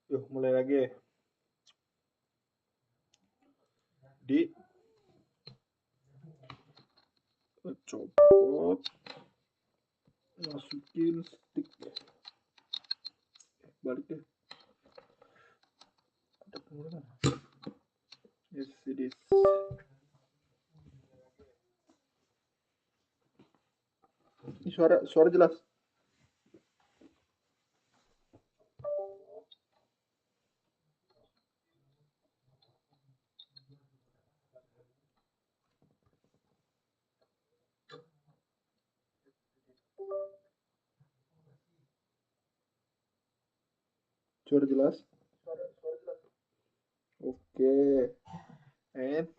Yuk, mulai lagi. Copot, masukin stick. Balik deh. Ada pengurangan. Yes, it is. Ini suara jelas. Suara jelas. Oke. And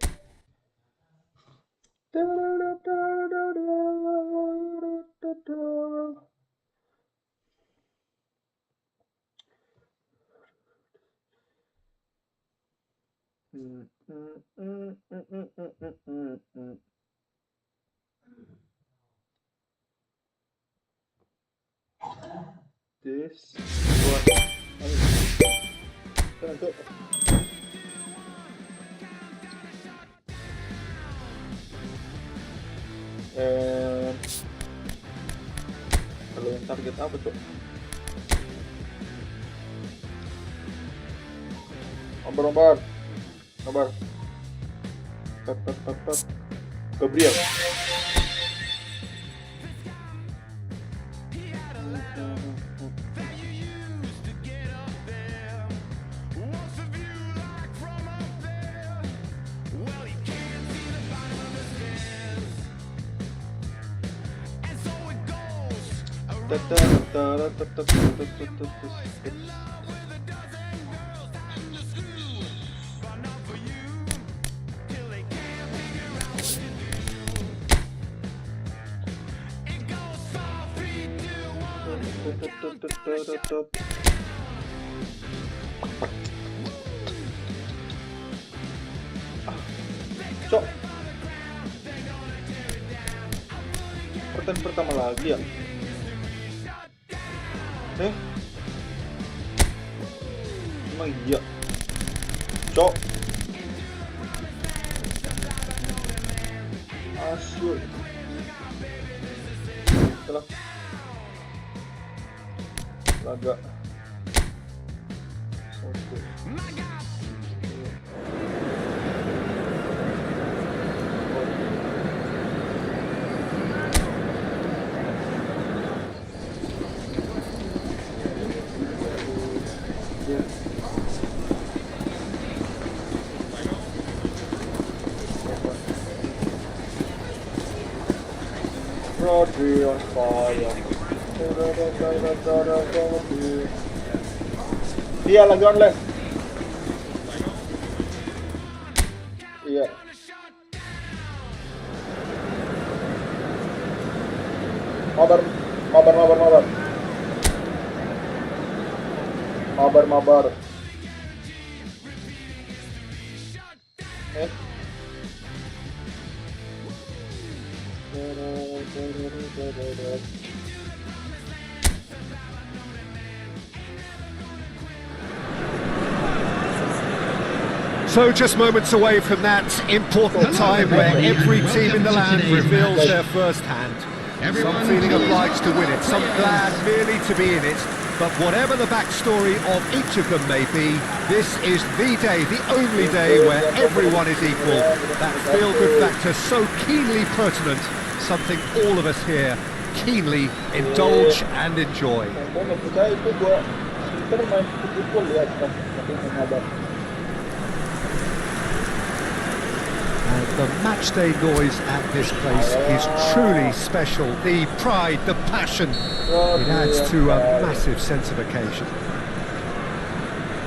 this one. Untuk kalau yang target apa tuh? Nomor Gabriel. Cok, pertanyaan pertama lagi ya. Emang iya, Cok. Asyik. Setelah laga. Oke. Rodri on fire. Iya, lagi online. Iya. Mabar. So just moments away from that important time where every team in the land reveals their first hand. Some feeling obliged to win it, some glad merely to be in it. But whatever the backstory of each of them may be, this is the day, the only day where everyone is equal. That feel-good factor so keenly pertinent, something all of us here keenly indulge and enjoy. And the matchday noise at this place is truly special. The pride, the passion, it adds to a massive sense of occasion.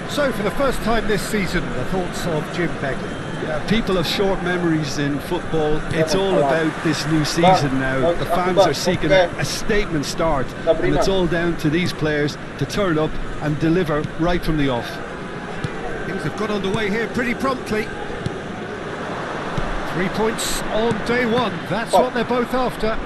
So for the first time this season, the thoughts of Jim Begley. People have short memories in football. It's all about this new season now. The fans are seeking a statement start, and it's all down to these players to turn up and deliver right from the off. Things have got underway here pretty promptly. 3 points on day one, that's what they're both after.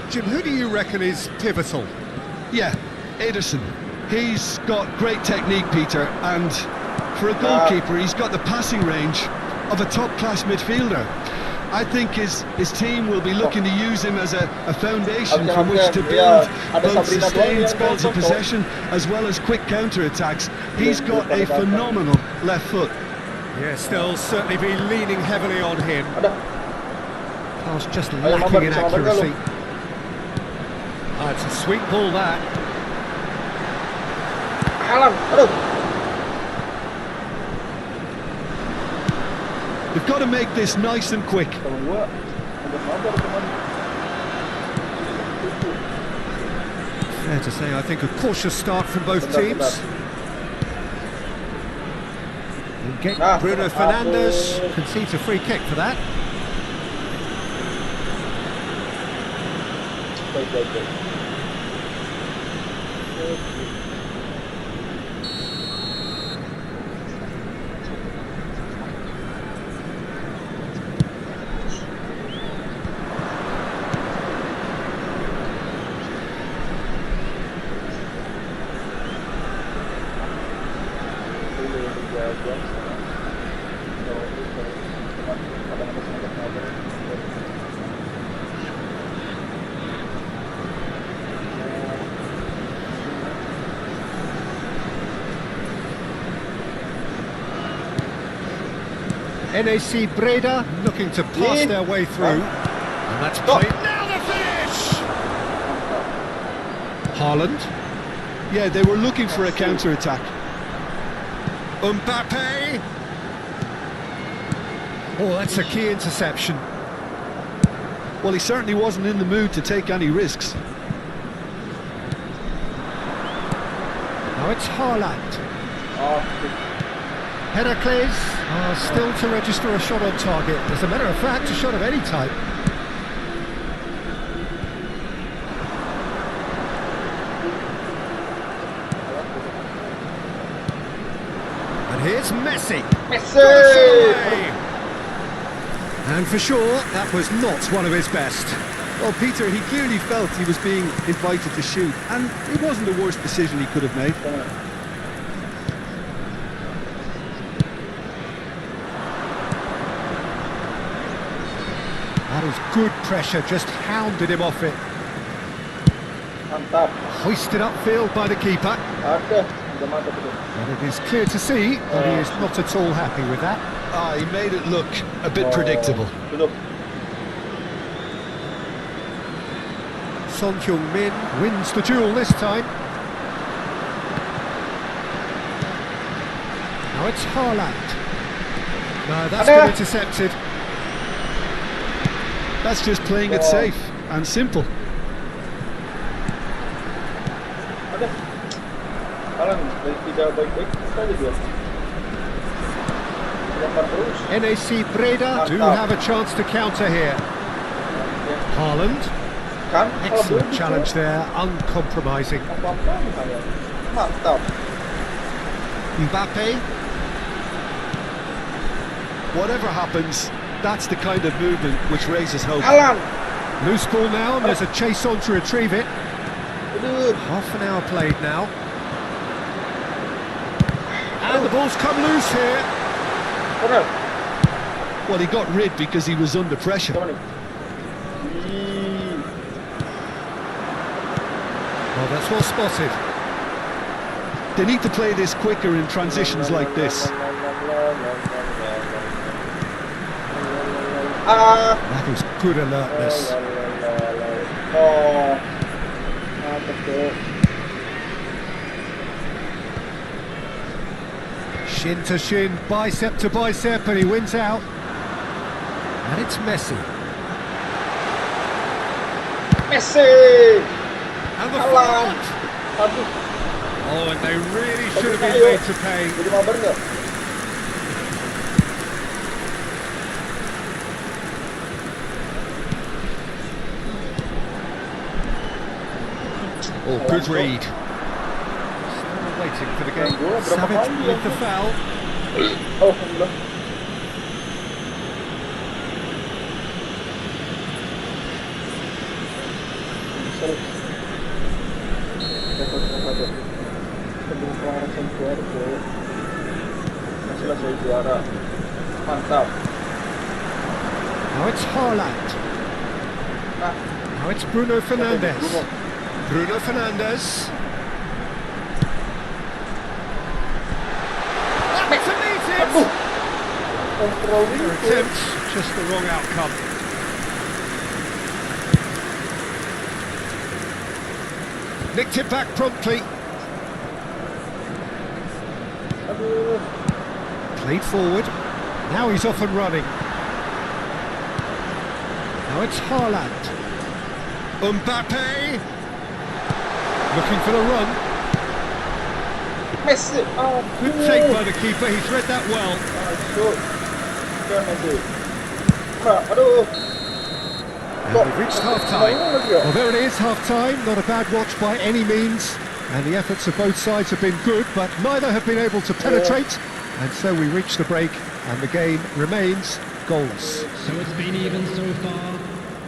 Jim, who do you reckon is pivotal? Yeah, Ederson. He's got great technique, Peter, and for a goalkeeper, he's got the passing range of a top-class midfielder. I think his team will be looking to use him as a foundation from which to build both sustained spells of possession as well as quick counter-attacks. He's got a phenomenal left foot. Yes, they'll certainly be leaning heavily on him. Pass just lacking in accuracy. It's a sweet ball, that. They've got to make this nice and quick. Fair to say, I think a cautious start from both teams. We'll get Bruno Fernandes concedes a free kick for that. NAC Breda looking to pass their way through. And that's played. Now the finish! Haaland. Yeah, they were looking for a counter-attack. Mbappe. Oh, that's a key interception. Well, he certainly wasn't in the mood to take any risks. Now it's Haaland. Heracles still to register a shot on target. As a matter of fact, a shot of any type. And here's Messi. And for sure, that was not one of his best. Well, Peter, he clearly felt he was being invited to shoot, and it wasn't the worst decision he could have made. That is good pressure, just hounded him off it. Hoisted upfield by the keeper. And it is clear to see that he is not at all happy with that. He made it look a bit predictable. Son Heung-min wins the duel this time. Now it's Haaland. No, that's been intercepted. That's just playing it safe and simple. NAC Breda do have a chance to counter here. Haaland. Excellent challenge there, uncompromising. Mbappe. Whatever happens, that's the kind of movement which raises hope. Loose ball now, and there's a chase on to retrieve it. Half an hour played now. And the ball's come loose here. Well, he got rid because he was under pressure. Well, that's well spotted. They need to play this quicker in transitions like this. That is good alertness. Shin to shin, bicep to bicep, and he wins out. And it's Messi. And the front! Oh, and they really should have been made to pay. Oh, good read. Still waiting for the game. Savage with the foul. Seru. Satu. Sebelum pemanasan juara bro. Selesai juara. Mantap. Now it's Haaland. Nah, Now it's Bruno Fernandes. Bruno Fernandes. Up to meet it! kontrol Their itu. attempt, just the wrong outcome. Nicked it back promptly. Aduh. Played forward. Now he's off and running. Now it's Haaland. Mbappe. Looking for the run. Messi. Good take by the keeper, he's read that well. Aduh. Jangan deh. Nah, aduh. And we've reached half-time. Well, there it is, half-time. Not a bad watch by any means. And the efforts of both sides have been good, but neither have been able to penetrate. And so we reach the break, and the game remains goalless. So it's been even so far.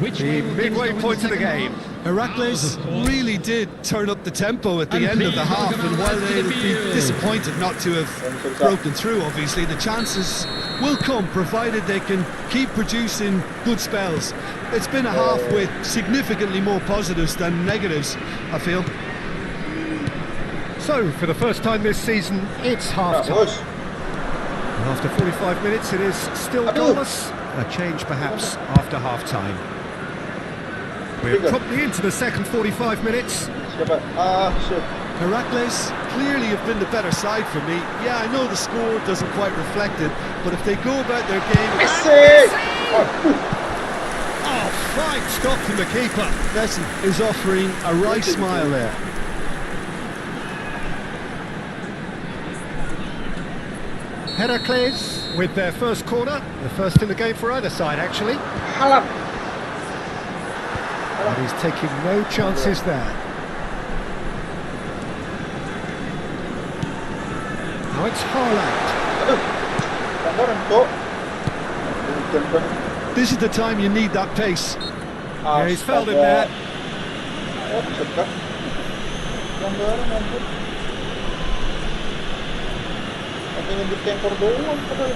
Which The way will midway things go in point the of the second game. half? Heracles really did turn up the tempo at the end of the half, and while they'll be disappointed not to have broken through, obviously, the chances will come, provided they can keep producing good spells. It's been a half with significantly more positives than negatives, I feel. So, for the first time this season, it's half-time. Bagus. And after 45 minutes, it is still goalless. A change, perhaps, after half-time. We're promptly into the second 45 minutes. Siapa? Shit. Heracles clearly have been the better side for me. Yeah, I know the score doesn't quite reflect it, but if they go about their game... Messi. Oh, fine stop from the keeper. Messi is offering a right smile there. Heracles with their first corner, the first in the game for either side, actually. Haaland. And he's taking no chances there. Now it's Haaland. Aduh. Pelanggaran, Cok. Hujan banget. This is the time you need that pace. Yeah, he's fouled him there. Oh, sekat. Pelanggaran, ampun. Tapi ngebut tempor doang padahal.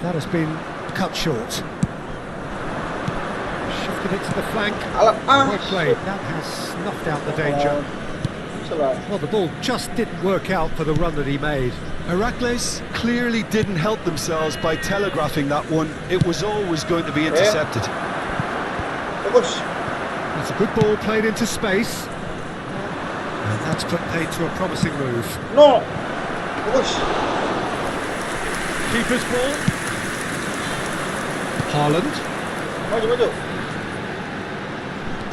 That has been cut short. Shifted it to the flank. Haaland. Well played. That has snuffed out the danger. Salah. Well, the ball just didn't work out for the run that he made. Heracles clearly didn't help themselves by telegraphing that one. It was always going to be intercepted. Bagus. It's a good ball played into space. And that's put paid to a promising move. No. Bagus. Keeper's ball. Haaland. Maju.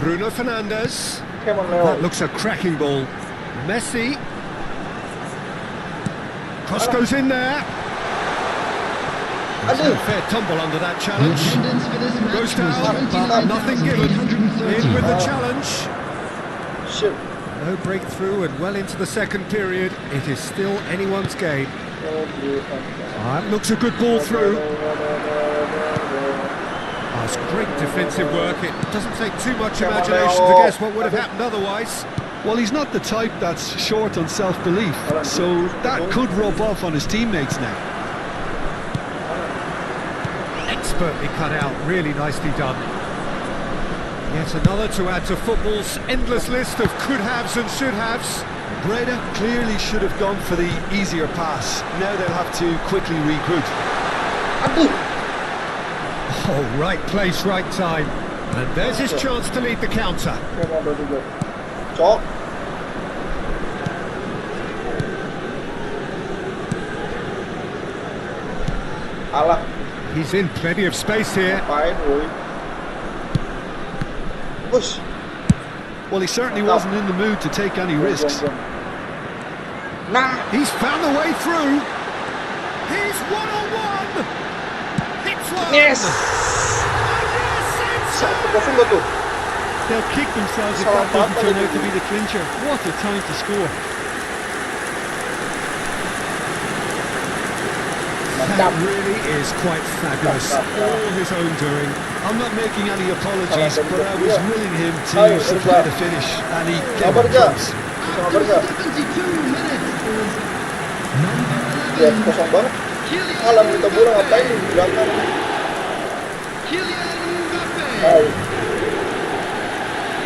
Bruno Fernandes. Come on, That Leo. looks a cracking ball. Messi. Cross goes in there. There's a fair tumble under that challenge. Attendance for this match Goes was down, but nothing given. In with the 29,330. challenge. Shit. No breakthrough, and well into the second period. It is still anyone's game. That looks a good ball through. Oh, it's great defensive work. It doesn't take too much imagination to guess what would have happened otherwise. Well, he's not the type that's short on self-belief, so that could rub off on his teammates now. Expertly cut out, really nicely done. Yet another to add to football's endless list of could-haves and should-haves. Breda clearly should have gone for the easier pass. Now they'll have to quickly regroup. Oh, right place, right time. And there's his chance to lead the counter. Come on, Rodrigo. Cok. Alah, He's in plenty of space here. main, woi. Bagus. Well, he certainly wasn't in the mood to take any risks. Nah. He's found the way through. He's one-on-one. Hits one. Yes. Oh, yes, 1-0 gak tuh? They'll kick themselves if Salah that doesn't patah turn itu. out to be the clincher. What a time to score. account really is quite fabulous. All his own doing. I'm not making any apologies, but I was willing him to supply the finish, and he gave it close. After 72 minutes is number 11. Ya, kosong banget. Alam kita bola ngapain di belakang? Kylian Mbappe. Hai.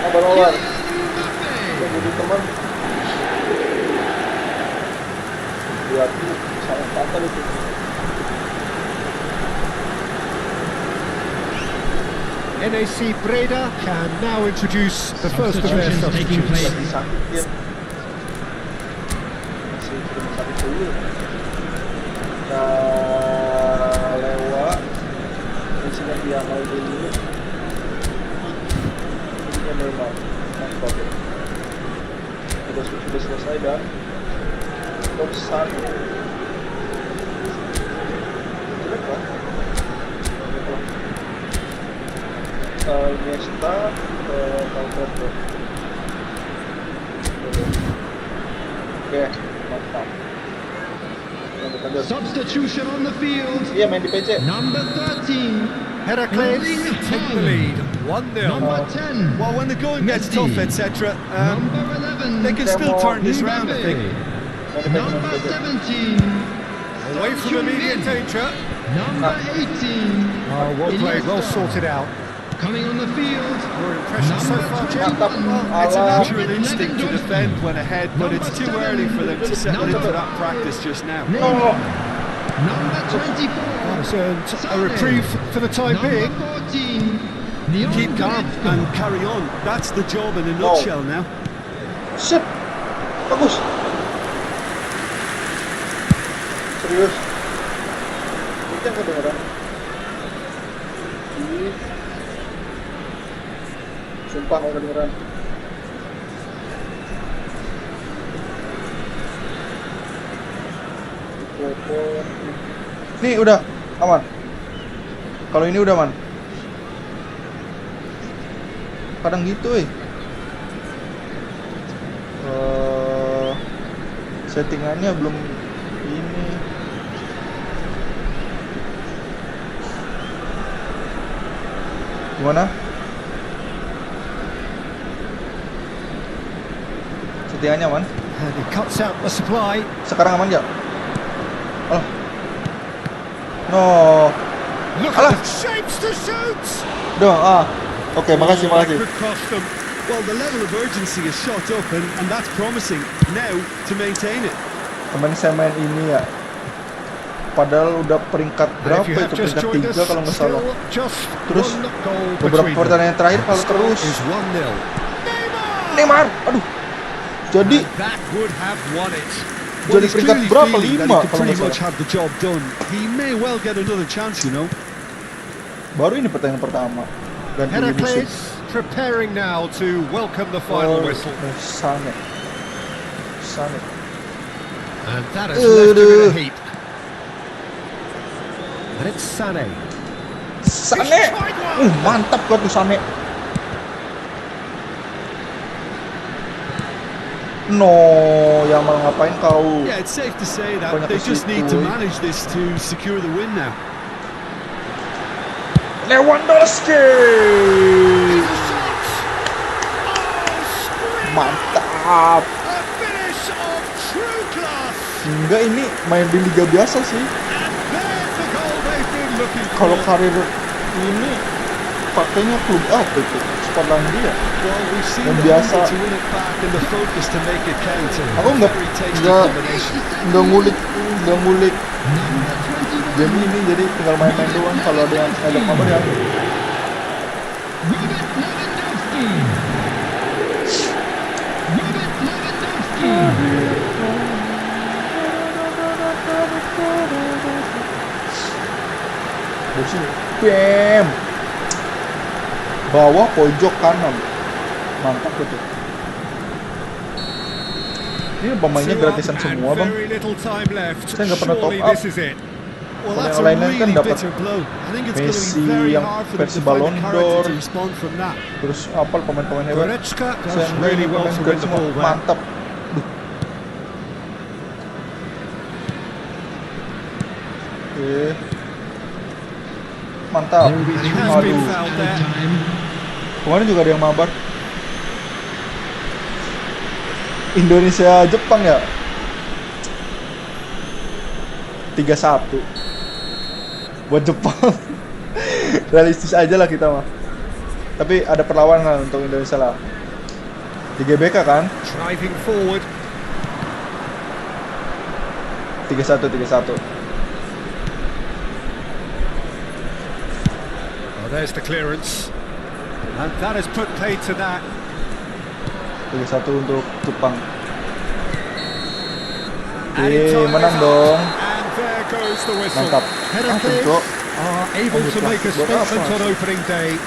Apa lawan? Kylian Mbappe. Jadi teman. Lihat, sangat fatal itu. NAC Breda can now introduce the first of their Substitutions taking substitutes. place. Sakit dia. Masih belum sakit dulu. Lewat. Isinya dia mau dulu. Ini normal. Mantap. Sudah selesai dan Topsan. Jelek kan? Iniesta, Valverde. Oke, mantap. Substitution on the field. Iya, main di PC. Number 13. Heracles take the lead, 1-0. Number 10. Well, when the going gets Messi. tough, etc., Number 11. they can still turn this round, I think. Number 17. Away from immediate danger. Number 18. Oh, well played, well sorted out. Coming on the field. Your impression so far, Jim? Mantap. It's a Alah. natural instinct to defend when ahead, but it's too early for them to settle into that practice just now. Oh, Number 24. And a reprieve for the time being. Number 14. Leon Keep calm Goretzka. and carry on. That's the job in a nutshell now. shit. Bagus. Serius. Itu yang kedengeran. Sumpah nggak kedengeran. Nih udah aman. Kalau ini udah aman. Kadang gitu, settingannya belum ini. Gimana? Settingannya aman? And he cuts out the supply. Sekarang aman nggak? Oh. No. Look Alah. at the shapes to shoot! Udah, Oke, makasih. Could cost them. Well, the level of urgency is shot up, and that's promising. Now to maintain it. Kemarin saya main ini ya. Padahal udah peringkat And berapa if you have itu? just Peringkat joined 3 us, kalau nggak salah. still just Terus one goal beberapa between them. pertandingan terakhir kalau Score terus is 1-0. Neymar, aduh. Jadi And that would have won it. Well, jadi he's peringkat clearly berapa? feeling that 5 he could kalau pretty nggak much salah. have the job done. He may well get another chance, you know. Baru ini pertandingan pertama. Ganti musim. Heracles preparing now to welcome the final whistle. Sane. And that has left him in a heap. And it's Sané. Sane. Mantap kau tuh Sane. No, yang malah ngapain kau? Yeah, it's safe to say that Banyak they just need to kesitu. manage this to secure the win now. Lewandowski. Mantap. A finish of true class. Enggak, ini main di liga biasa sih. And there's the goal they've been looking for. Kalau karir ini pakainya klub apa itu? Skotlandia. Well, we've seen Yang the biasa. hunger to win it back and the focus to make it count. Aku nggak Very tasty nggak combination. nggak ngulik game ini, jadi tinggal main-main doang. Kalau ada yang ada apa ya? Robert Lewandowski. Dari sini, bam, bawah pojok kanan, mantap itu. Ini pemainnya gratisan semua bang. Very little time left. Saya nggak pernah top Surely up. this is it. Well, Kalau that's yang a lainnya kan really dapat bitter blow. I think it's going to Messi be very yang hard for them versi to Ballon find the courage d'Or. to respond from that. Terus apal pemain-pemain hebat. Goretzka Saya does enggak, really ini well pemain to hebat win the semua. ball there. Mantap. Duh. Oke. Mantap. There will be He has been Aduh. fouled there. time. Kemarin juga ada yang mabar. Indonesia Jepang ya. 3-1 buat Jepang. Realistis aja lah kita mah. Tapi ada perlawanan untuk Indonesia lah. Di GBK kan. Driving forward. 3-1. Oh, there's the clearance. And that has put paid to that. 3-1 untuk Jepang. And in time Menang is dong. up. And there goes the whistle. Mantap. Header Bro. are able to make a statement on opening day.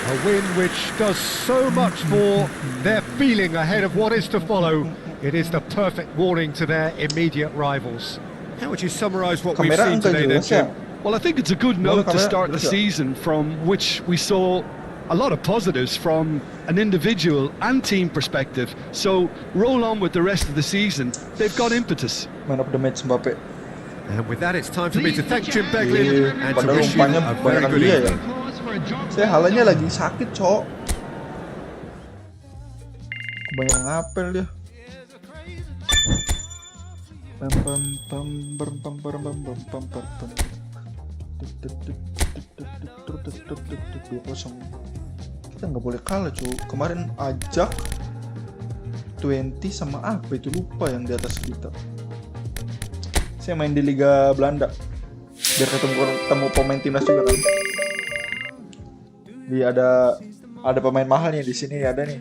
A win which does so much for their feeling ahead of what is to follow. It is the perfect warning to their immediate rivals. How would you summarise what we've Kamera seen enggak today then, jelas ya. Jim? Well, I think it's a good note to kamera start the jelas ya? season from which we saw a lot of positives from an individual and team perspective. So roll on with the rest of the season. They've got impetus. Man of the match Mbappe. And with that, it's time for me to thank Jim Iya, Beglin and to padahal wish you umpannya a very banyakan good dia ya. evening. Applause for a job Saya halanya lagi sakit, Cok. Kebanyakan ngapel dia. Pam pam pam pam pam pam pam pam pam pam pam. 2-0. Kita nggak boleh kalah, cuy. Kemarin ajak 20 sama apa itu, lupa yang di atas kita. Saya main di Liga Belanda biar ketemu pemain timnas juga kan. Di ada pemain mahalnya di sini ada nih.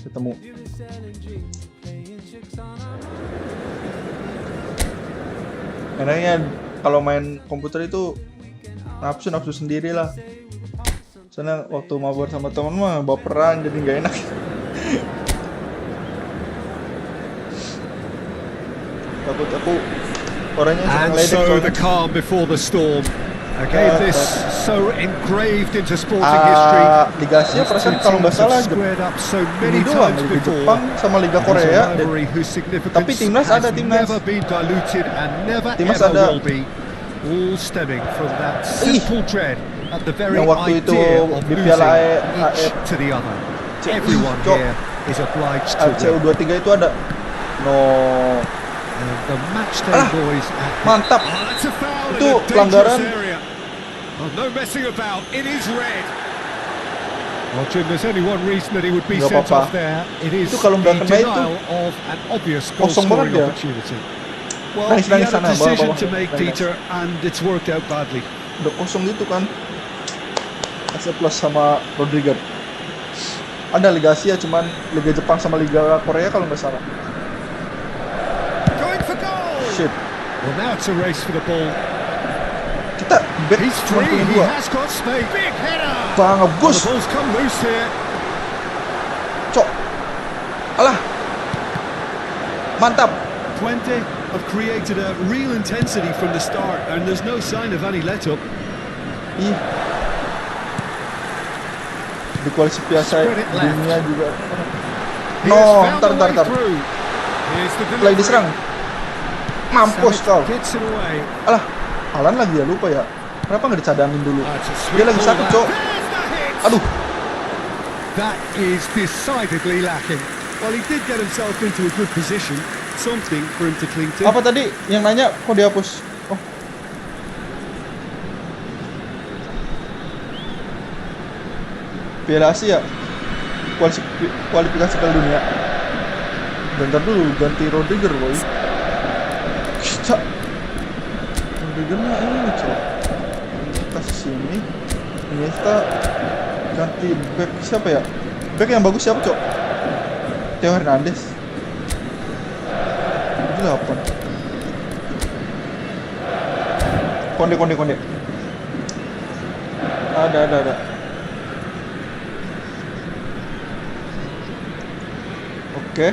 Ketemu. Enaknya kalau main komputer itu nafsu sendiri lah. Soalnya waktu mabar sama teman mah baperan jadi nggak enak. Takut aku orangnya And ledek so soalnya. the calm before the storm. A game this so engraved into sporting history. Liga Asia perasaan kalau nggak salah squared up so ini many doang, times Liga before. Jepang sama Liga Korea. It's a rivalry whose significance Tapi timnas has ada, timnas. never been diluted and never Timnas ever ada. will be. All stemming from that simple dread at the very Yang waktu itu idea of di losing Piala each to the other. Everyone Cok. here is obliged to AFC win. U23 itu ada. No. And the matchday boys at Mantap. Oh, that's a foul Itu in a pelanggaran. dangerous area. Oh, no messing about. It is red. Well, Jim, there's only one reason that he would be Nggak sent apa-apa. off there. It is Itu kalau the nggak kena itu, denial of an obvious goal kosong banget scoring dia. opportunity. Well, Nice, he had sana, a decision bawah. to make, Peter, and it's worked out badly. Udah kosong gitu kan. AC Plus sama Rodriguez. Ada Liga Asia cuman Liga Jepang sama Liga Korea kalau nggak salah. Going for goal. Shit. Well, now it's a race for the ball. Kita bet He's cuma free. punya He 2. has got space. Big header. Bang, The ngebus. ball's come loose here. Cok. Alah. Mantap. 20 have created a real intensity from the start, and there's no sign of any let-up. Ih. Di kualifikasi Spread it left. dunia juga. He No, has found ntar. a way through. Here's the Lagi delivery. diserang. Mampus kau. Gets it away. Alah. Alan lagi ya, lupa ya. Kenapa nggak dicadangin dulu? That's a Dia sweet lagi ball sakit, that. Cok. There's the hit. Aduh. That is decidedly lacking. Well, he did get himself into a good position, something for him to cling to. Apa tadi yang nanya kok dihapus? Oh. Piala Asia. Kualifikasi Piala Dunia. Bentar dulu ganti Rodriguez, boy. Kita Rodriguez mah ini, Cok. Kasih sini. Iniesta ganti back siapa ya? Back yang bagus siapa, Cok? Theo Hernandez. 8. Konde. Ada. Oke.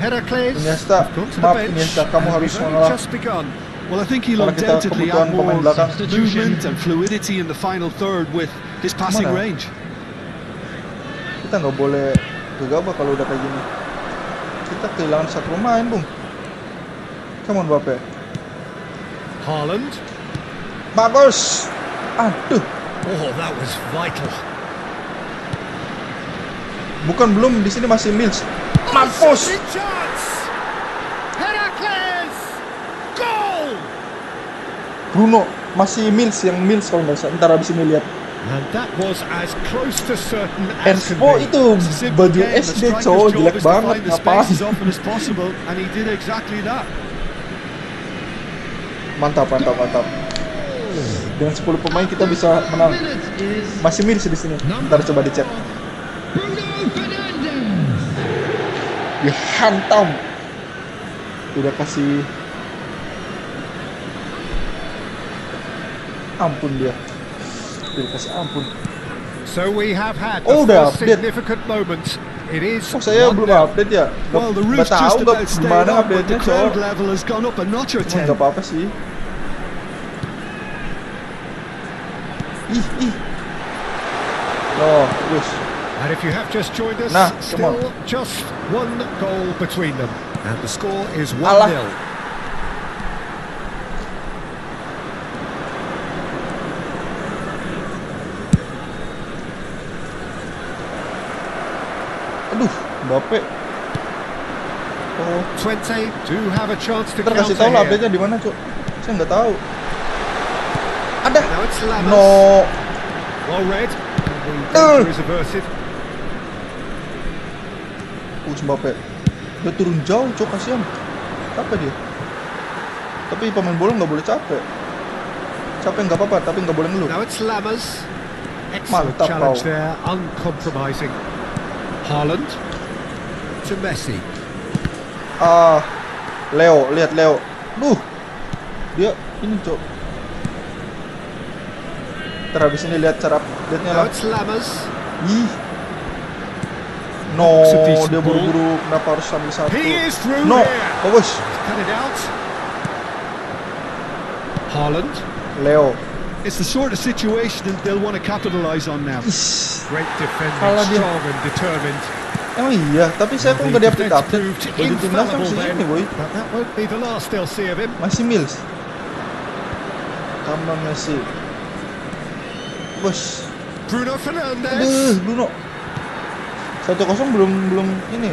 Heracles. Iniesta, Gone to the maaf bench, Iniesta, kamu and harus we've only mengalah. just begun. Well, I think he'll Karena kita undoubtedly kebutuhan have pemain more belakang. movement and fluidity in the final third with his passing Mana? range. Kita nggak boleh gegabah kalau udah kayak gini. Kita kehilangan satu pemain, Bung. Come on, Mbappe. Haaland. Bagus. Aduh. Oh, that was vital. Bukan, belum, di sini masih Mills. Mampus. Shooting chance. Heracles. Goal. Bruno, masih Mills kalau nggak salah. Ntar abis ini lihat. And that was as close to certain as can Enspo be. itu It's a simple baju game. The SD striker's cowok, job jelek is to banget, find the ngapain? space as often as possible, and he did exactly that. Mantap. Dengan 10 pemain kita bisa menang. Minute is Masih Mills di sini. Ntar coba dicek. Bruno Fernandes. Dihantam. Udah kasih ampun dia. Udah kasih ampun. So we have had Oh, the udah first update. significant moment. It is Oh, saya 1-0. belum update ya. Well, the Nggak roof's tahu just nggak about stayed gimana up, but update-nya, the crowd cowok. level has gone up a notch or Cuma 10. nggak apa-apa sih. Ih. Loh, wis. And if you have just joined us, Nah, come still on. just one goal between them. And the score is 1-0. Alah. Aduh, Mbappe. Oh, 20 do have a chance to ntar kasih counter tahu lah here. update-nya di mana, Cuk. Saya nggak tahu. Ada. Now it's Lamas. No. Well read. And the danger is averted. Mbappe. Dia turun jauh, Cuk, kasihan. Capek dia. Tapi pemain bola nggak boleh capek. Capek nggak apa-apa, tapi nggak boleh ngeluh. Now it's Lamas. Excellent Mantap, challenge kau. there, uncompromising. Haaland to Messi. Leo, lihat Leo. Dia ini, Cuk. Ntar habis ini lihat cara update-nya Now lah. it's Lamas. Ih. No, It's a decent dia ball. buru-buru. Kenapa harus ambil satu? He is through No, here. bagus. Cut it out. Haaland. Leo. It's the sort of situation that they'll want to capitalise on now. Ish. Great defending, Salah dia. strong and determined. Emang iya, tapi saya kok The nggak di-update defense update. proved Baju timnas kan infallible masih then, ini, boy. but that won't be the last they'll see of him. Masih Mills. Tambah Messi. Bos. Bruno Aduh, Fernandes. Bruno. 1-0 belum ini.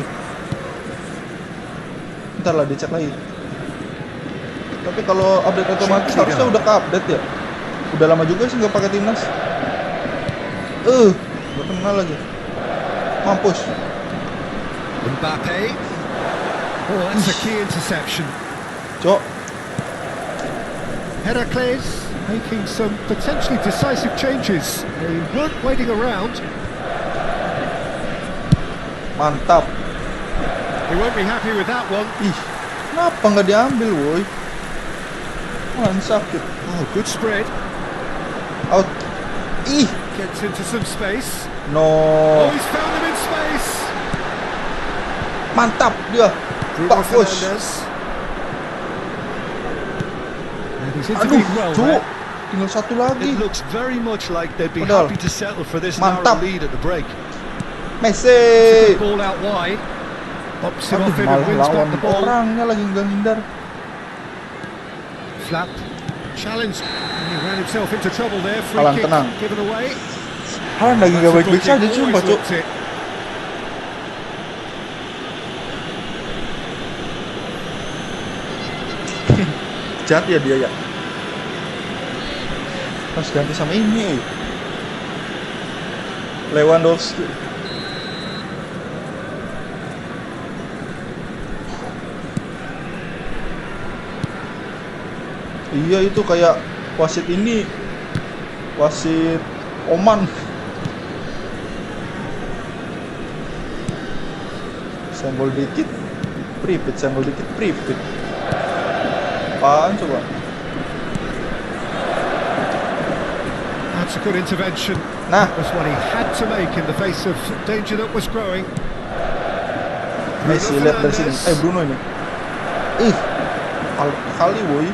Ntar lah dicek lagi. Tapi kalau update otomatis harusnya udah ke-update ya. Udah lama juga sih nggak pakai timnas. Nggak kenal lagi. Mampus. Mbappe. Oh, that's a key interception. Cok. Heracles making some potentially decisive changes. They weren't waiting around. Mantap. He won't be happy with that one. Ih, kenapa nggak diambil, woi? Wah, sakit. Oh, good spread. Out. Ih, Gets into some space. no. Oh, he's found him in space. Mantap dia. Bruno Bagus. Fernandes. And he's Aduh, intervened well Cuk. there. Tinggal satu lagi. It looks very much like they'd be Padahal. happy to settle for this Mantap. narrow lead at the break. Messi. Ball out wide. Pops him Aduh, off in and malah wins back lawan the ball. orangnya lagi ngindar. Flap. Challenge. And he ran himself into trouble there. Free Haaland, kick tenang. given away. Haaland lagi nggak baik-baik saja, Always cuma, Cuk. looked it. Jahat ya dia ya. Harus ganti sama ini. Lewandowski. Iya, itu kayak wasit ini. Wasit Oman. Senggol dikit pripit, senggol dikit pripit. Apaan coba? That's a good intervention. Nah, Was what he had to make in the face of danger that was growing. Messi lihat dari sini. Bruno ini. Kali woi.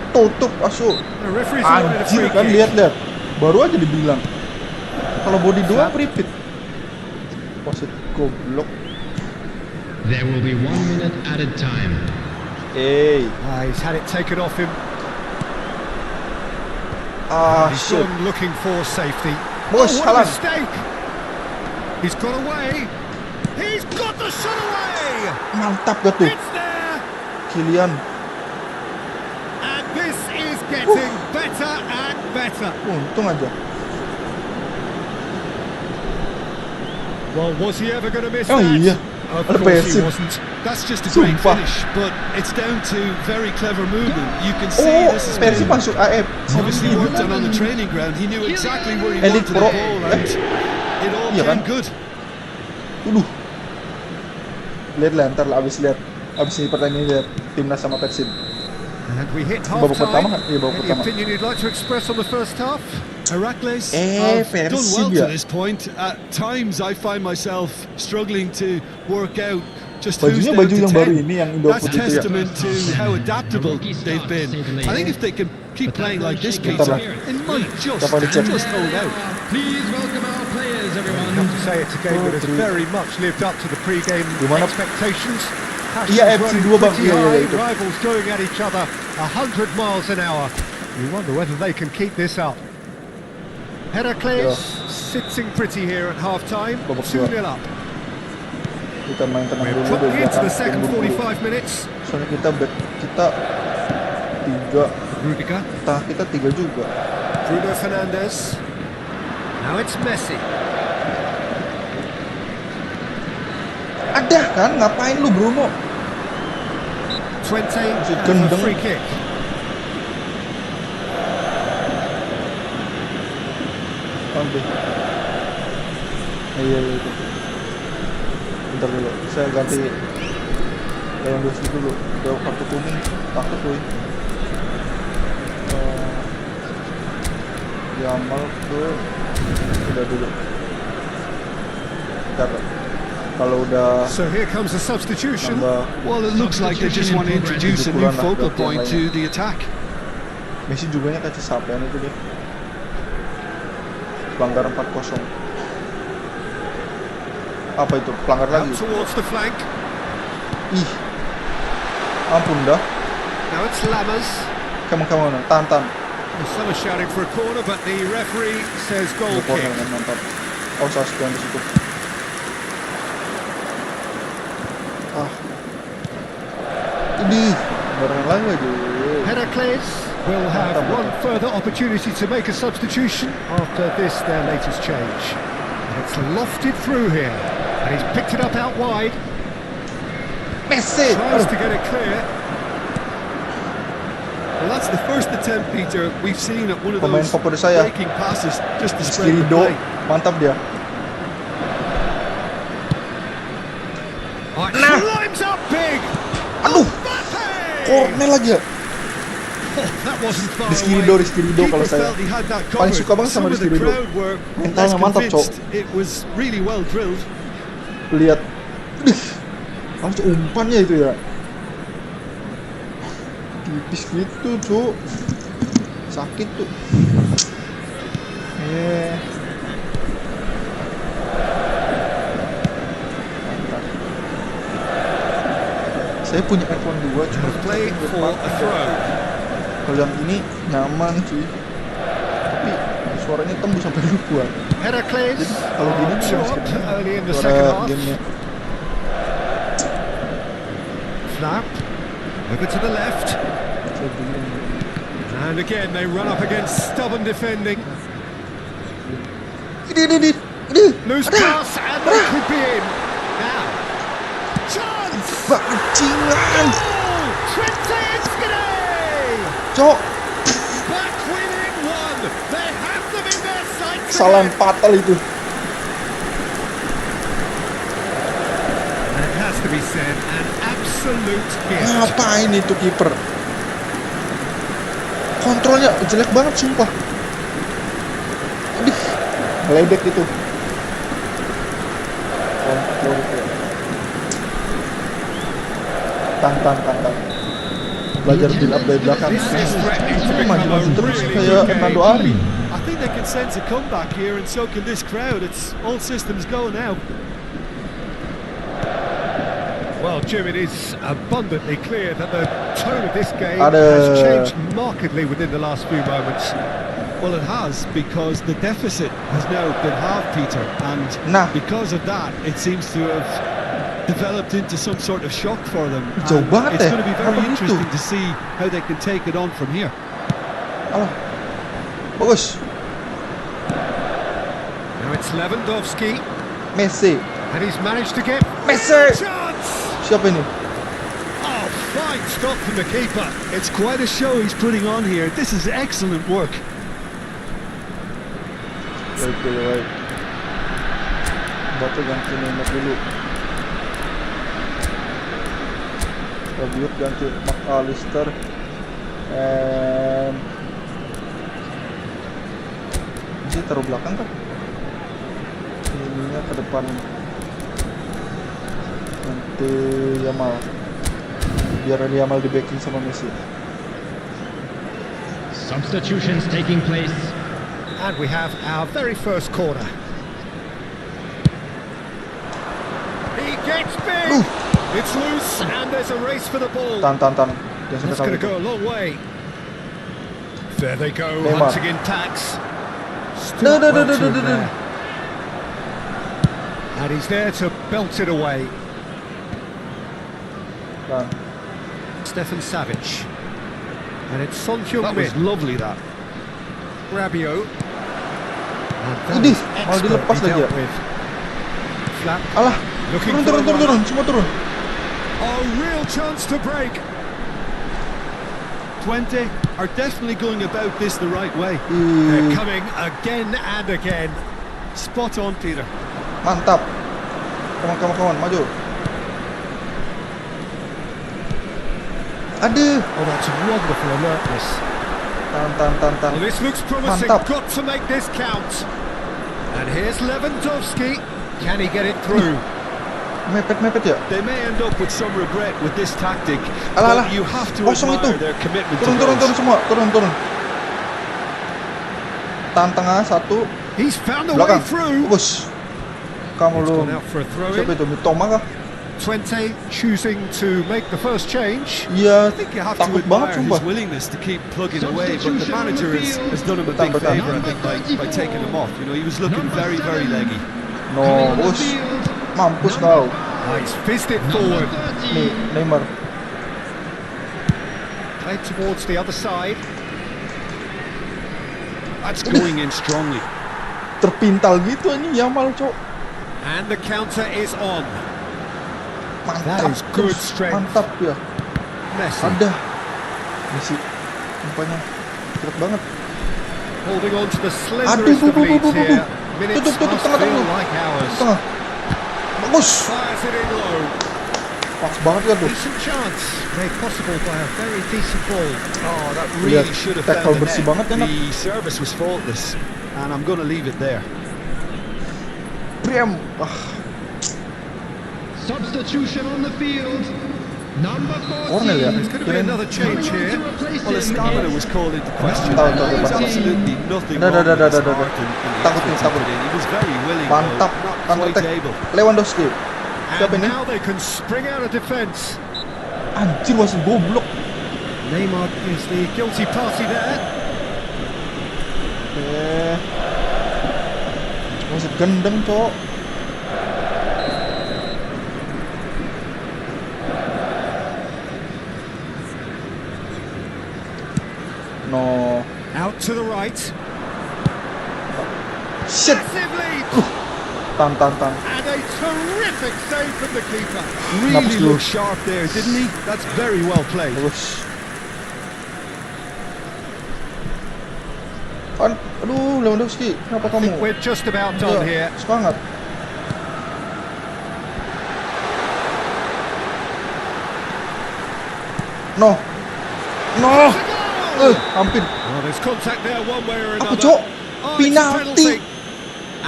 Tutup asu. The referee's awarded a Anjir free kan, kick. lihat. Baru aja dibilang. Kalau body doang pripit. Wasit goblok. There will be 1 minute added time. He's had it taken off him. He's Shit. gone looking for safety. Bos, what a Haaland. mistake! He's got away. He's got the shot away. Mantap gak tuh, It's there. Kylian. And this is getting better and better. Untung aja. Well, was he ever going to miss Oh that? iya, Of ada course he Persib. wasn't. That's just a great Sumpah. finish, but it's down to very clever movement. You can see Oh, this has Persib been masuk AF. obviously worked on the training ground. He knew exactly where he Elite wanted the Pro. ball, and it all Iya came kan? good. Lihat lah, ntar lah abis ini pertandingan lihat timnas sama Persib. And we hit Babak pertama half-time. kan? Iya, babak Any pertama. opinion you'd like to express on the first half? Heracles have done well Persib ya. to this point. At times I find myself struggling to work out just Bajunya who's baju down yang to baru 10. ini yang Indo That's putih itu ya. testament to how adaptable they've been. I think if they can keep playing like this, Peter, Bentar lah. it might Dapat dicek. just hold out. Please welcome our players, everyone. Not to say it's a game that has very much lived up to the pre-game Gimana? expectations. Iya, Passions FC2 running bang. pretty Iya, iya, high, itu. rivals going at each other 100 miles an hour. You wonder whether they can keep this up. Heracles sitting pretty here at half-time, Babak 2-0 up. Kita main tenang We're dulu plugging biar into the belakang second tunggu dulu. 45 minutes. Soalnya kita tiga, Rudiger, tengah kita tiga juga. Bruno Fernandes. Now it's Messi. Ada kan? Ngapain lu Bruno? Twente and a gendeng. free kick. Oke. Iya itu. Bentar dulu, saya ganti Lewandowski dulu. Udah kartu kuning, takut tuh. Yamal ke udah dulu. Bentar. Kalau udah So here comes the substitution. nambah well, it looks like they just want to introduce a new focal point to the attack. Messi juga nya kasih sapean itu deh. Pelanggaran 4-0. Apa itu? Pelanggar Out lagi? towards the flank. Ih. Ampun dah. Now it's Lammers. Kamu tahan. Some are shouting for a corner, but the referee says goal Udah corner kick. kan, mantap. Oh, suspend di situ. Ini barengan lagi aja. Heracles will have one further opportunity to make a substitution after this, their latest change. And it's lofted through here, and he's picked it up out wide. Messi. Tries to get it clear. Well, that's the first attempt, Peter, we've seen at one of Pemain those favorit saya. breaking passes just to spread the Skirido, play. mantap dia. Climbs up big. Aduh, Mbappe! corner lagi ya. That wasn't far Rizky away. Ridho kalau Keeper saya. felt he had that Paling covered. suka banget sama Some of Rizky the Ridho. crowd were Mentalnya less mantap, Cok. convinced. It was really well drilled. Lihat. Langsung umpannya itu ya. Tipis gitu, Cuk. Sakit tuh. Saya punya iPhone 2 cuma Play for a throw. kalau yang ini nyaman cuy, tapi suaranya tembus sampai luar. Heracles Kalau gini are two masih up kedengeran early in the second suara half. gamenya. Snap over to the left, Saya bingung. and again they run up against stubborn defending. Ini. Loose pass, and they could be in. Now, chance! Bajingan, Goal! Twente Cok. back within one. They have them in their sights. Kesalahan fatal itu. And it has to be said, an absolute gift. Ngapain itu kiper? Kontrolnya jelek banget sumpah. Aduh, meledek itu. Kontrol itu. Tahan. Belajar build up dari belakang. This is threatening to Ini become a maju terus really kayak good Fernando game. Ari. I think they can sense a comeback here, and so can this crowd. It's all systems go now. Well, Jim, it is abundantly clear that the tone of this game Ada. has changed markedly within the last few moments. Well, it has, because the deficit has now been halved, Peter, and Nah. because of that, it seems to have developed into some sort of shock for them. Jauh And banget it's ya, going to be very kenapa interesting gitu? to see how they can take it on from here. Alah. Bagus. Now it's Lewandowski, Messi. and he's managed to get Messi. chance. Siapa ini? Oh, fine stop from the keeper. It's quite a show he's putting on here. This is excellent work. Baik. Bapak ganti nomor dulu. Rabiot ganti McAllister. Ini taruh belakang kan? Ininya ke depan. Nanti Yamal. Biar Yamal di backing sama Messi. Substitutions taking place. And we have our very first corner. He gets big. It's loose, and there's a race for the ball. Tan. Jangan That's sampai going to go a long way. There they go, Neymar. hunting in tacks. No. There. And he's there to belt it away. Tan. Stefan Savic. And it's Son That was Heung-min. lovely, that. Rabiot. And that Idih, is malah dilepas expertly lagi ya. dealt with. Flap. Alah. Looking Turun. for a runner. Semua turun. A real chance to break. 20 are definitely going about this the right way. They're coming again and again. Spot on, Peter. Mantap. Kawan, maju. Aduh. Oh, that's wonderful alertness. Tan. Well, this looks promising. Mantap. Got to make this count. And here's Lewandowski. Can he get it through? Mepet ya. They may end up with some regret with this tactic, Alah. but you have to Kosong admire itu. their commitment to Turun goals. semua. Turun. Tan tengah satu. He's found a way Belakang. through. Bagus. Kamu He's lu. gone out for a throw Siapa in. itu? Mitoma kah? 20 choosing to make the first change. Iya. I think you have to Takut banget admire sumpah. his willingness to keep plugging away, but the manager has done him a big Betul. favour, I think, by taking him off. You know, he was looking very, very leggy. No, bos. Mampus kau. Oh, he's fizzed it forward. Nih, Neymar. Played towards the other side. That's going in strongly. Terpintal gitu ini Yamal, Cok. And the counter is on. Mantap. That is good terus. strength. Mantap ya. Messi Ada. Messi. Rupanya kuat banget. holding on to the Aduh, slenderest of leads here. Minutes Tutup, must tengah. feel like hours. Tengah. Bagus. Fires it in low. Pas banget kan tuh. Decent chance, made possible by a very decent ball. Oh, that Lihat, really should have tackle found the bersih net. banget, enak. The service was faultless, and I'm going to leave it there. Priam. Substitution on the field. Number 14. Corner ya. There's going to be another change here. Well, his stamina was called into question. Tahu, There was tahu. absolutely nothing Dah. wrong with his Dah. heart and the Takut effort nih, he takut. put in. He was very willing, Mantap. though, not Counter quite attack. able. Lewandowski. Siapa And ini? now they can spring out of defence. Anjir, masih goblok. Neymar is the guilty party there. Masih gendeng, Cok. No. Out to the right. Shit. Massive lead. Tan. And a terrific save from the keeper. Napas Really dulu. looked sharp there, didn't he? That's very well played. Bagus. Aduh, Lewandowski, kenapa I think kamu? we're just about done here. Semangat. No. Hampir. Well, there's contact there one way or Apa, another. Cok? Oh, it's a Penalti. penalty.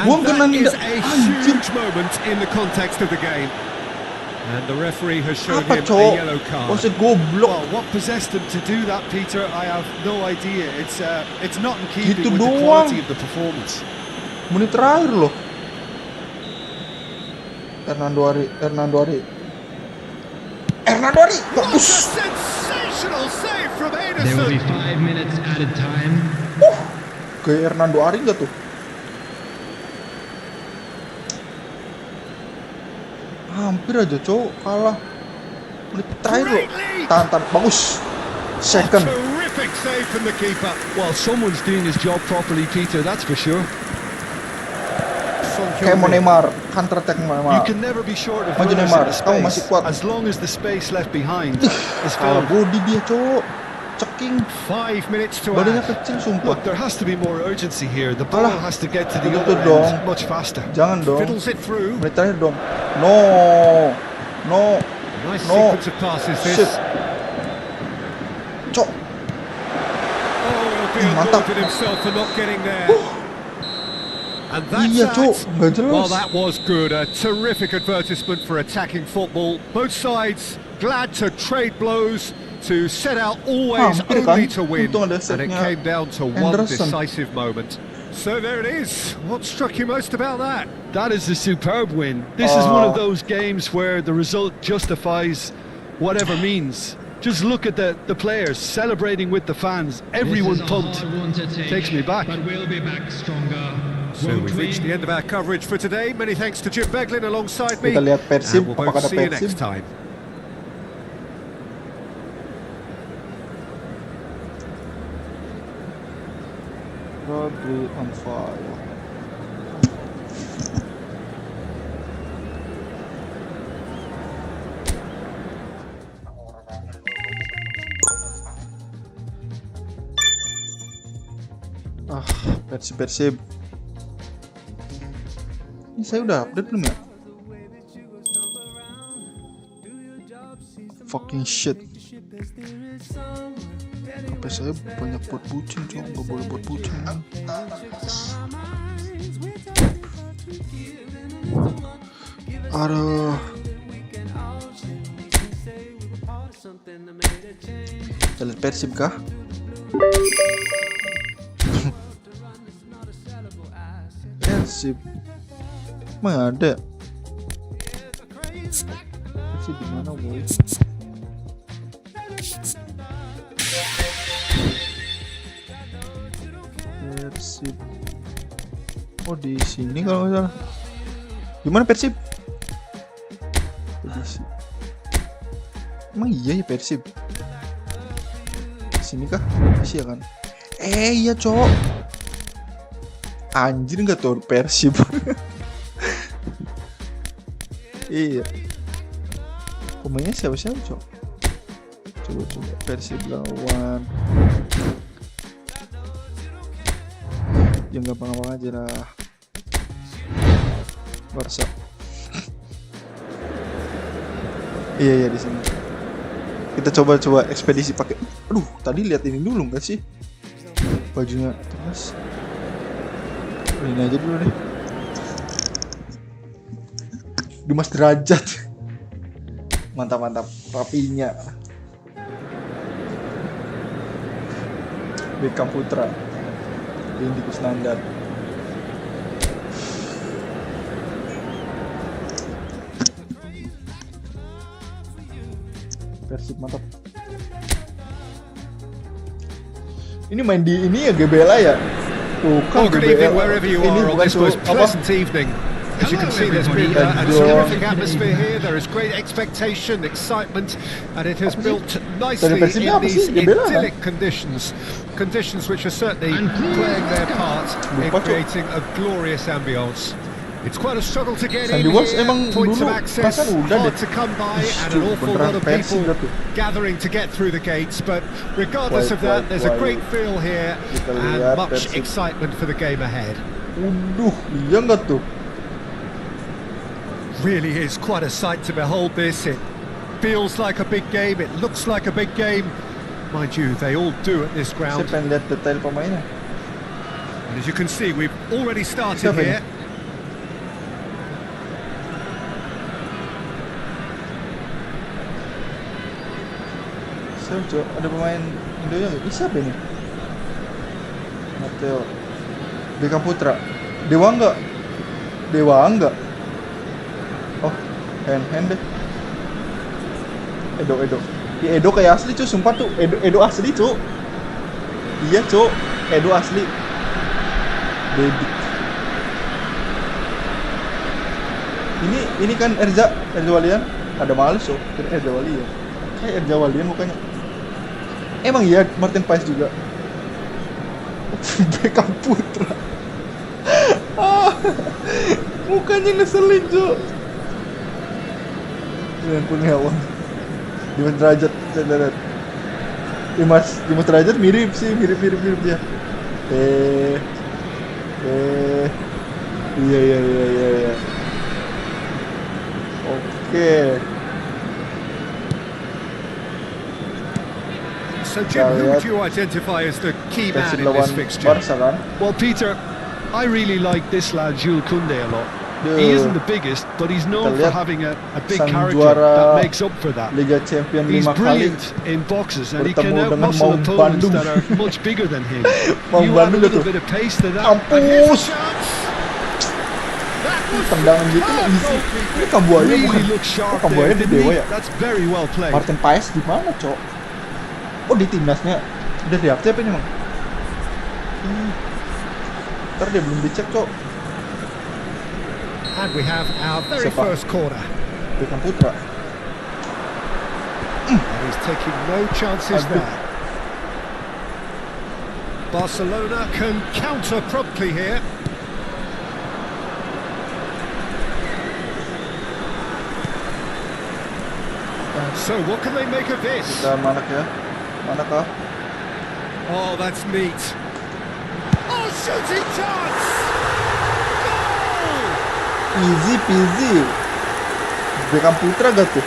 Gua And kena that is nindak. a Anjir. huge moment in the context of the game. And the referee has shown Apa, him a Cok? yellow card. Masih goblok. Well, what possessed him to do that, Peter? I have no idea. It's not in keeping Gitu with the doang. quality of the performance. Menit terakhir loh. Hernando Ari. Hernando Ari, What a bagus. sensational save from There will be Ederson. 5 minutes added time. Kayak Hernando Ari nggak tuh? Hampir aja cowok kalah. Menit terakhir loh. Tahan, bagus. Second. Terrific save from the keeper. Well, someone's doing his job properly, Peter, that's for sure. Kayak mau Neymar, counter attack You Neymar. can never be short of Maju runners Neymar, in the kamu masih space, kuat. as long as the space left behind is Kalah filled. body dia cowok. Ceking. 5 minutes to Badannya add. kecil sumpah. Look, there has to be more urgency here. The ball Alah, has to get to the betul other dong. end much faster. Jangan dong. Fiddles it through. Menit terakhir dong. No. Nice No. sequence of passes Shit. this. Cok. Oh, he'll be Mantap. annoyed with himself for not getting there. And that's Iya cok, nggak jelas. Well, that was good. A terrific advertisement for attacking football. Both sides glad to trade blows, to set out always Hampir only kan? to win. Untung ada And it setnya came down to one Anderson. decisive moment. So there it is. What struck you most about that? That is a superb win. This is one of those games where the result justifies whatever means. Just look at the players celebrating with the fans. Everyone This is a pumped. hard one to take, Takes me back. But we'll be back stronger. So we've reached the end of our coverage for today. Many thanks to Jim Beglin alongside me. Kita lihat Persib, And we'll both apakah ada see you Persib? next time. Rodri on fire. Persib. Ini saya udah update belum ya? Fucking shit. HP saya banyak buat bucin, cok. Nggak boleh buat bucin. Aduh. Kita lihat Persib kah? Persib. Emang ada? Persib di mana, boy? Persib. Oh, di sini kalau nggak salah. Gimana Persib? Edisi. Emang iya ya Persib? Di sini kah? Masih ya kan? Iya cowok. Anjir nggak tahu Persib. Iya. Pemainnya siapa-siapa cowok? Coba Persib lawan. Yang gampang-gampang aja lah. Barca. Iya di sini. Kita coba ekspedisi pakai. Aduh, tadi lihat ini dulu nggak sih? Bajunya terus. Ini aja dulu deh. Dimas Derajat. Mantap, rapinya. Beckham Putra. Indi Kusnandar. Persib mantap. Ini main di ini ya GBLA ya? Tuh kan Well, good evening GBLA. wherever you Ini are on bukan this most apa? pleasant evening. As you can see, there's been a terrific atmosphere here. There is great expectation, excitement, and it has built nicely in these idyllic conditions. Conditions which are certainly playing their part in creating a glorious ambience. It's quite a struggle to get in here. Points of access hard to come by, and an awful lot of people gathering to get through the gates. But regardless of that, there's a great feel here and much excitement for the game ahead. Iya nggak tuh? Really is quite a sight to behold this. It feels like a big game, it looks like a big game. Mind you, they all do at this Saya ground. pengen lihat detail pemainnya. And as you can see, we've already started Siapa ini? here. Siapa, ada pemain Indonya nggak? Ini siapa ini? Mateo. Beckham Putra. Dewa enggak? Oh, hand deh. Edo. Ya Edo kayak asli cu, sumpah tuh. Edo asli cu. Iya cu, Edo asli. Baby. Ini kan Erza Walian. Ada Males cu, Erza Walian. Erza Walian mukanya. Emang iya Martin Paes juga. Beckham Putra. Mukanya ngeselin cu. Dengan Kurniawan. Dimas Derajat, Dimas Derajat mirip dia. Iya. Oke. So Jim, who would you identify as the key man in this fixture? Barca kan? Well, Peter, I really like this lad Jules Koundé a lot. He isn't the biggest, but he's known for having a big character that makes up for that. Liga Champion He's 5 kali. brilliant in boxes and he can Bertemu dengan outmuscle Maung opponents Bandung. that are much bigger than him. Maung You add a Bandung little itu. bit of pace to that. Ampus. Tendangan gitu easy. Ini Kambuaya Really bukan? looks sharp Kambuaya there, di didn't Dewa he? ya? That's very well played. Martin Paes di mana, Cok? Oh, di timnasnya. Udah diaktif ini, Mang. Ntar dia belum dicek, Cok. And we have our very Siapa? first corner. Beckham Putra. And he's taking no chances Aduh. there. Barcelona can counter promptly here. So what can they make of this? Kita mana ya? Mana kah? Oh, that's neat. Oh, shooting chance! Goal! Easy peasy. Beckham Putra gak tuh?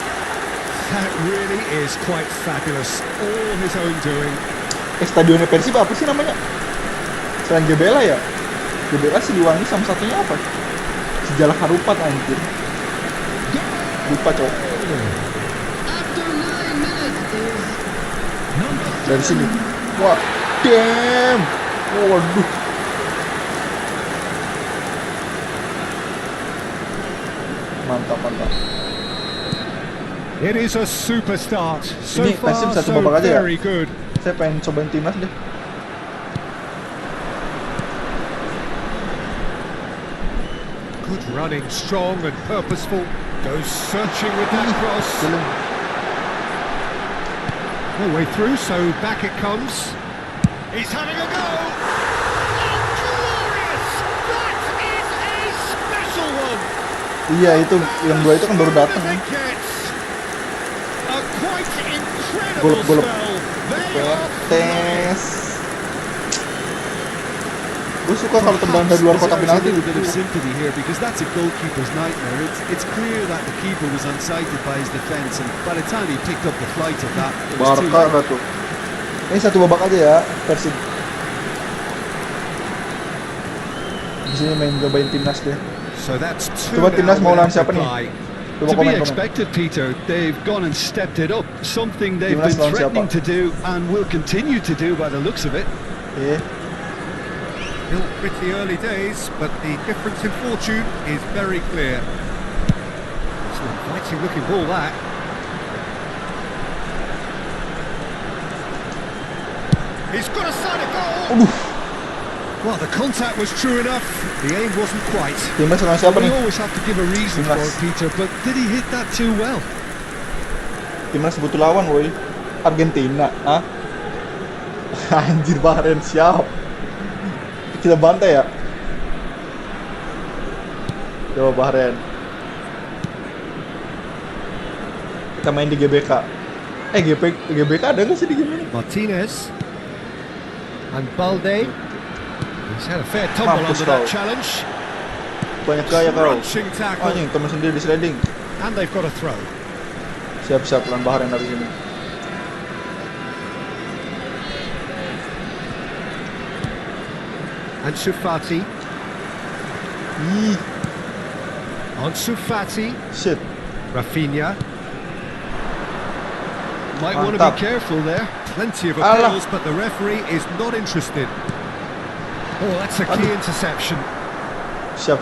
That really is quite fabulous. All his own doing. Stadionnya Persib apa sih namanya? Selain Gebela ya? Gebela Siliwangi sama satunya apa? Sejarah Harupat anjir. Lupa, Cok. After 9 minutes is number Dari sini. Wah, damn. Waduh. Mantap. It is a super start. So Ini far, Persib satu so babak aja ya? very good. Saya pengen cobain timnas deh. Good running, strong and purposeful. Goes searching with that cross. Feeling. No way through, so back it comes. He's having a go. Oh, glorious! That is a special one. Iya, itu yang dua itu kan baru datang. A quite incredible Golop. spell. They are Tes. Gue suka kalau tendangan dari luar kotak Deserves a penalti little bit of gitu. sympathy here because that's a goalkeeper's nightmare. It's clear that the keeper was unsighted by his defence, and by the time he picked up the flight of that, it was too Barca late. gak tuh? Ini satu babak aja ya, Persib. Di sini main cobain timnas deh. So that's two Coba timnas now mau lawan without siapa nih? reply. Coba To be komen. expected, Peter, they've gone and stepped it up. Something they've Timnas been lawan threatening siapa? to do and will continue to do by the looks of it. Still pretty early days, but the difference in fortune is very clear. It's an inviting looking ball, that. He's got a side of goal! Well, the contact was true enough, the aim wasn't quite. Timnas lawan siapa We nih? always have to give a reason for Timnas. it, Peter, but did he hit that too well? Timnas butuh lawan, woi. Argentina, ah? Anjir, Bahrain siap. Kita bantai ya. Coba Bahrain. Kita main di GBK. GBK ada nggak sih di game ini? Martinez. And Balde. He's had a fair tumble Mampus under that kau. challenge. Banyak gaya kau. Crunching tackle. Anjing, temen sendiri di sliding. And they've got a throw. Siap-siap lawan Bahrain dari sini. Ansu Fati. Ih, Ansu Fati. shit. Rafinha. Might want to Mantap. be careful there. Plenty of Alah. appeals, but the referee is not interested. Oh, that's a key Aduh. interception. Siap.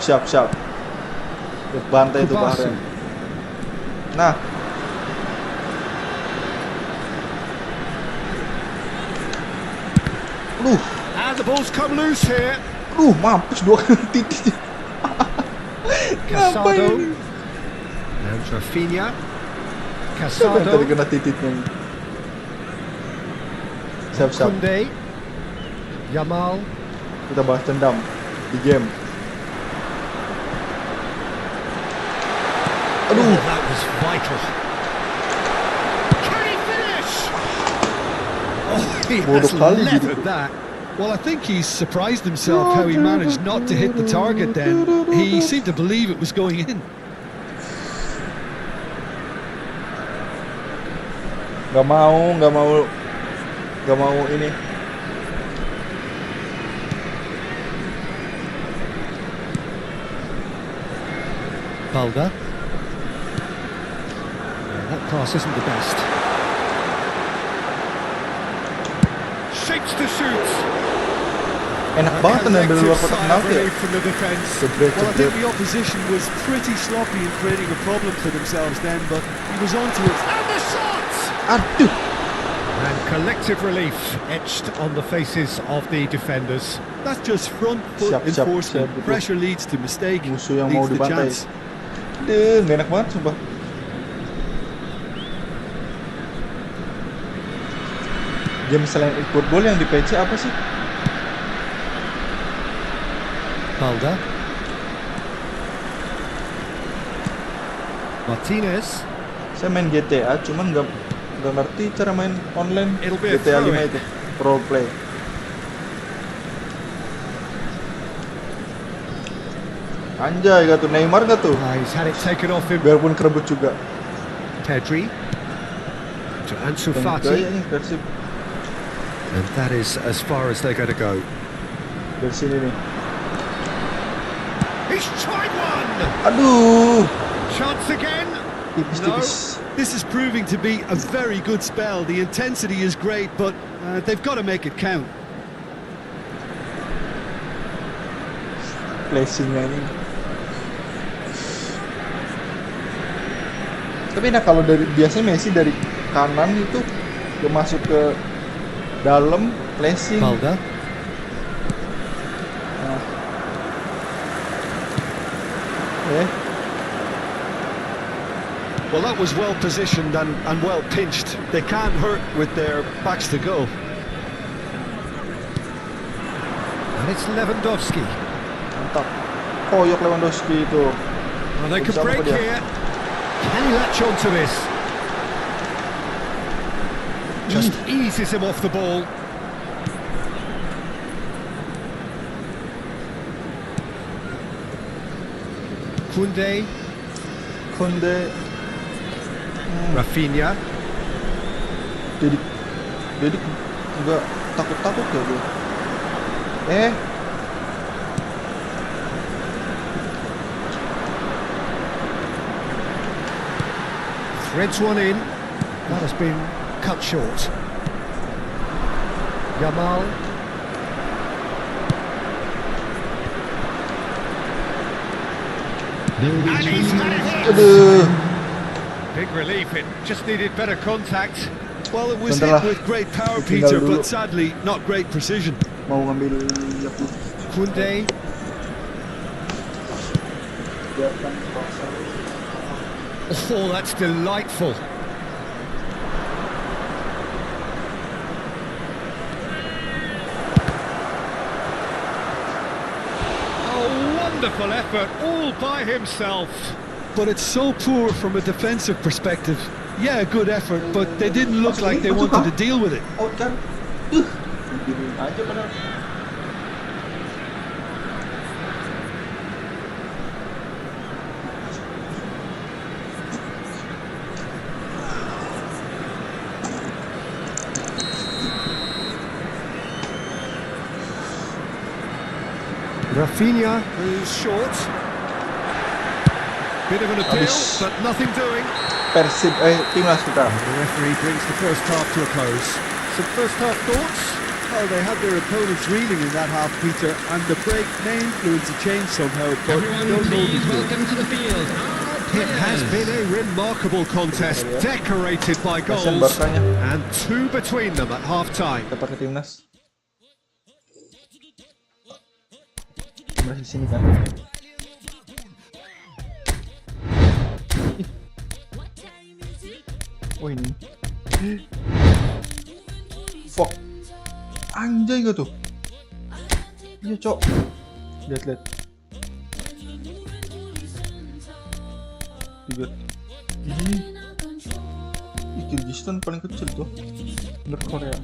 Bantai itu Kubasu. Bahrain. Nah, Aduh, And the ball's come loose here. Mampus 2 kali titik. Casado. Ngapain? And Rafinha. Siapa yang tadi Casado. kena titiknya? Siap-siap. Kunde. Yamal. Kita bahas dendam di game. Aduh, That was vital. Can he finish? Oh, he Bodoh has kali levered gitu. that. Well, I think he surprised himself how he managed not to hit the target then. He seemed to believe it was going in. Gak mau ini. Balda. That pass isn't the best. Shapes to shoot. Enak banget tenang dari luar kotak penalti ya. From the defence. Jebret, Well, I think jebret. the opposition was pretty sloppy in creating a problem for themselves then, but he was onto it. And the shot! Aduh, And collective relief etched on the faces of the defenders. That's just front foot Siap, siap, enforcement. siap, betul. Pressure leads to mistake, musuh yang mau leads to dibantai. chance. Aduh, gak enak banget sumpah. Game selain football yang di PC apa sih? Balda. Martinez. Saya main GTA, cuman nggak ngerti cara main online It'll be a GTA 5 throw-in. itu, role play. Anjay, gak tuh Neymar gak tuh? He's had it taken off him. Biarpun kerebut juga. Pedri. To Ansu Dan Fati. gayanya versi And that is as far as they're going to go. dari sini nih. He's tried one! Aduh, Chance again? tipis-tipis. This is proving to be a very good spell. The intensity is great, but they've got to make it count. Placingnya ini. Tapi nah kalau dari biasanya Messi dari kanan itu dia masuk ke dalam placing. Balda. Nah. Well, that was well positioned and well pinched. They can't hurt with their backs to go. And it's Lewandowski. Mantap. Koyok Lewandowski itu. Well, they could Bisa break apa dia? here. Can he latch onto this? Just eases him off the ball. Kunde. Konde, Rafinha. Dedik nggak takut-takut ya dia. Threads one in. That has been cut short. Yamal. And he's had it. Aduh, Big relief. It just needed better contact. Well, it was Bentar hit lah. with great power, Tinggal Peter, dulu. but sadly not great precision. mau ngambil Yakult. Kunde. Biarkan paksa. Oh, that's delightful. Oh, wonderful effort, all by himself. But it's so poor from a defensive perspective. Yeah, good effort, but they didn't look like they wanted to deal with it. Out kan? Begini aja padahal. Rafinha, who's short. Bit of an appeal, Habis. but nothing doing. Persib, timnas kita. The referee brings the first half to a close. Some first half thoughts? Well, they had their opponents reeling in that half, Peter, and the break may influence a change somehow, but Everyone, don't hold please it to it. welcome to the field. It has been a remarkable contest, decorated by Kasian goals, Barkanya. and two between them at half-time. Kita pakai timnas. Masih di sini kan? Ih. Oh ini. Fuck. Anjay gak tuh? Iya cok. Lihat. Tiga. Ini. Ih, Kyrgyzstan paling kecil tuh. Bener Korea.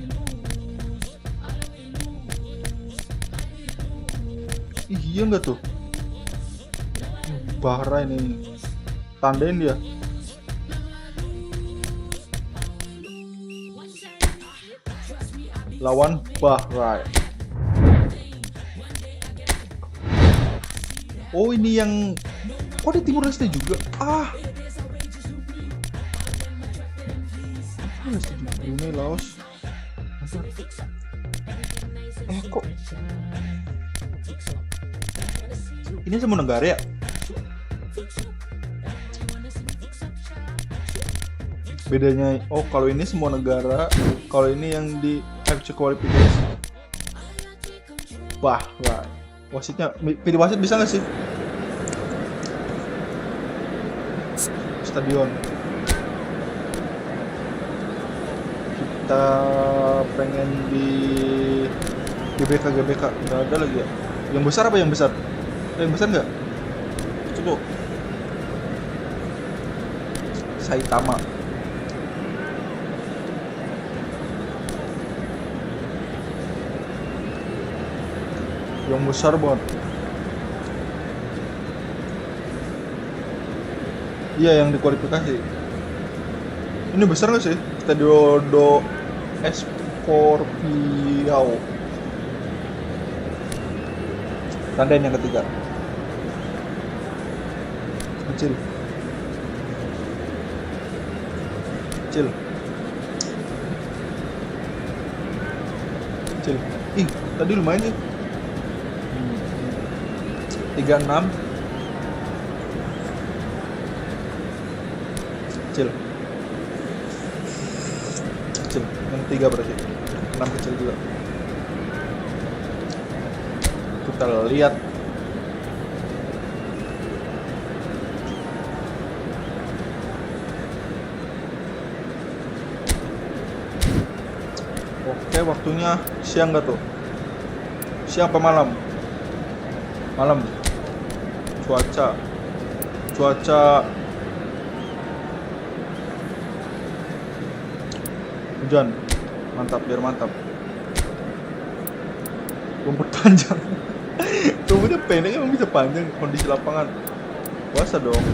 Ih, iya nggak tuh? Bahrain ini. Tandain dia. Lawan Bahrain. Oh ini yang. Oh di Timur Leste juga. Leste juga. Brunei, Laos. Kok ini semua negara ya? Bedanya, oh kalau ini semua negara, kalau ini yang di FC qualification. Wah, wasitnya, pilih wasit bisa nggak sih? Stadion. Kita pengen di GBK, nggak ada lagi ya? Yang besar apa yang besar? Yang besar nggak? Coba. Saitama. Yang besar banget. Iya yang dikualifikasi. Ini besar nggak sih? Stadio do Escorpiao. Tandain yang ketiga. Kecil. Ih, tadi lumayan sih. 36. Kecil. Yang 3 berarti 6 kecil juga. Kita lihat. Oke, waktunya siang gak tuh? Siang apa malam? Malam. Cuaca hujan. Mantap, biar mantap. Rumput panjang. Rumputnya pendek emang bisa panjang kondisi lapangan. Puasa dong.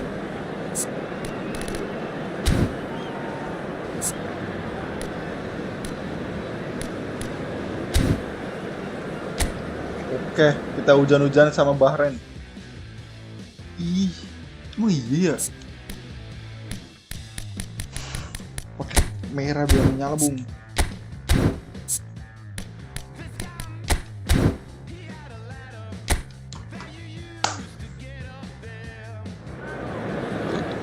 Oke, kita hujan-hujan sama Bahrain. Ih, emang iya ya? Pakai merah biar menyala, Bung.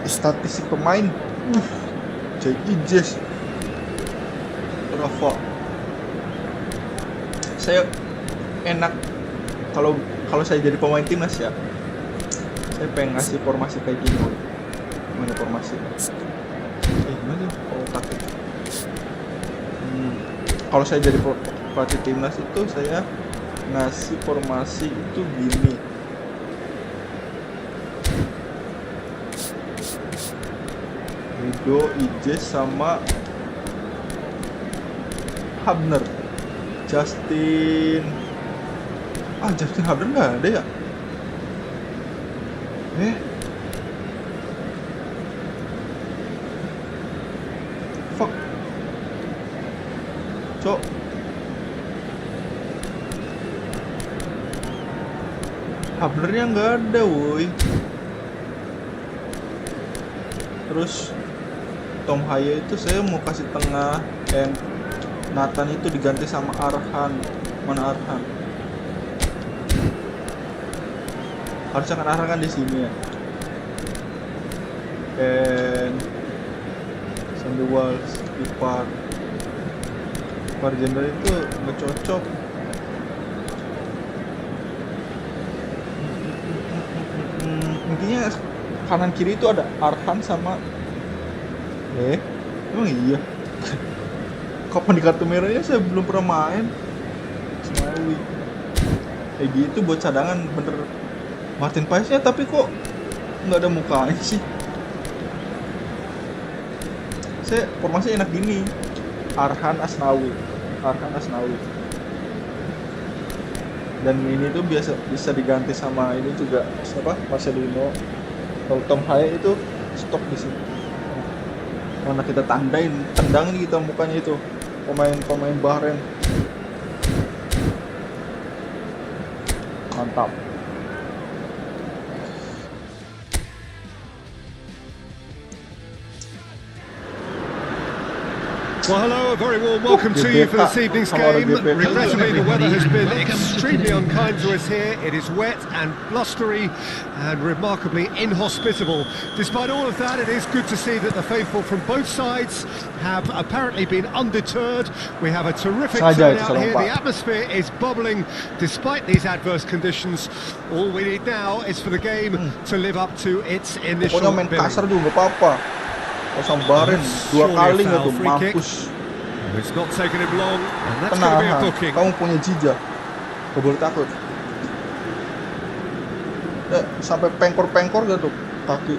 Statistik pemain. Jazz. Berapa? Saya enak kalau saya jadi pemain timnas ya. Saya pengen ngasih formasi kayak gini. Gimana formasi? Gimana? Oh, taktik. Kalau saya jadi pelatih timnas itu saya ngasih formasi itu gini. Rido, Ijes sama Habner. Justin Habner nggak ada ya? Fuck. Cok. Habnernya nggak ada, woi. Terus Tom Haye itu saya mau kasih tengah, and Nathan itu diganti sama Arhan. Mana Arhan? Harusnya kan Arhan kan di sini ya. And Sandy Walls, Ipar Gender itu nggak cocok. kayaknya kanan kiri itu ada Arhan sama emang iya. Kapan di kartu merahnya saya belum pernah main. Selalu kayak gitu buat cadangan bener. Martin Paes-nya tapi kok nggak ada mukanya sih. Saya formasi enak gini, Arhan Asnawi. Dan ini tuh bisa diganti sama ini juga siapa? Marcelino. Kalau Tom Haye itu stok di sini. Karena kita tendangin kita mukanya itu pemain Bahrain. Mantap. Well, hello, a very warm welcome to you for this evening's game. Regrettably, the weather has been extremely unkind to us here. It is wet and blustery and remarkably inhospitable. Despite all of that, it is good to see that the faithful from both sides have apparently been undeterred. We have a terrific turnout here. The atmosphere is bubbling despite these adverse conditions. All we need now is for the game to live up to its initial Pokoknya main kasar juga nggak apa-apa. Kosong Bahrain 2 kali nggak tuh, mampus. It's not taken him long, and that's going to be a booking. Kamu punya jijak, gak boleh takut. Sampai pengkor-pengkor gak tuh kaki.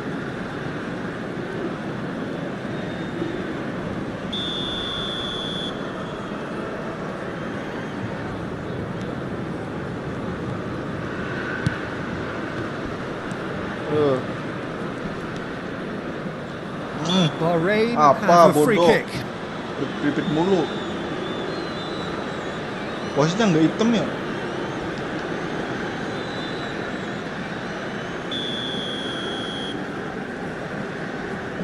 Bahrain apa have a free bodoh, kick. Ripit mulu. Wasitnya nggak hitam ya?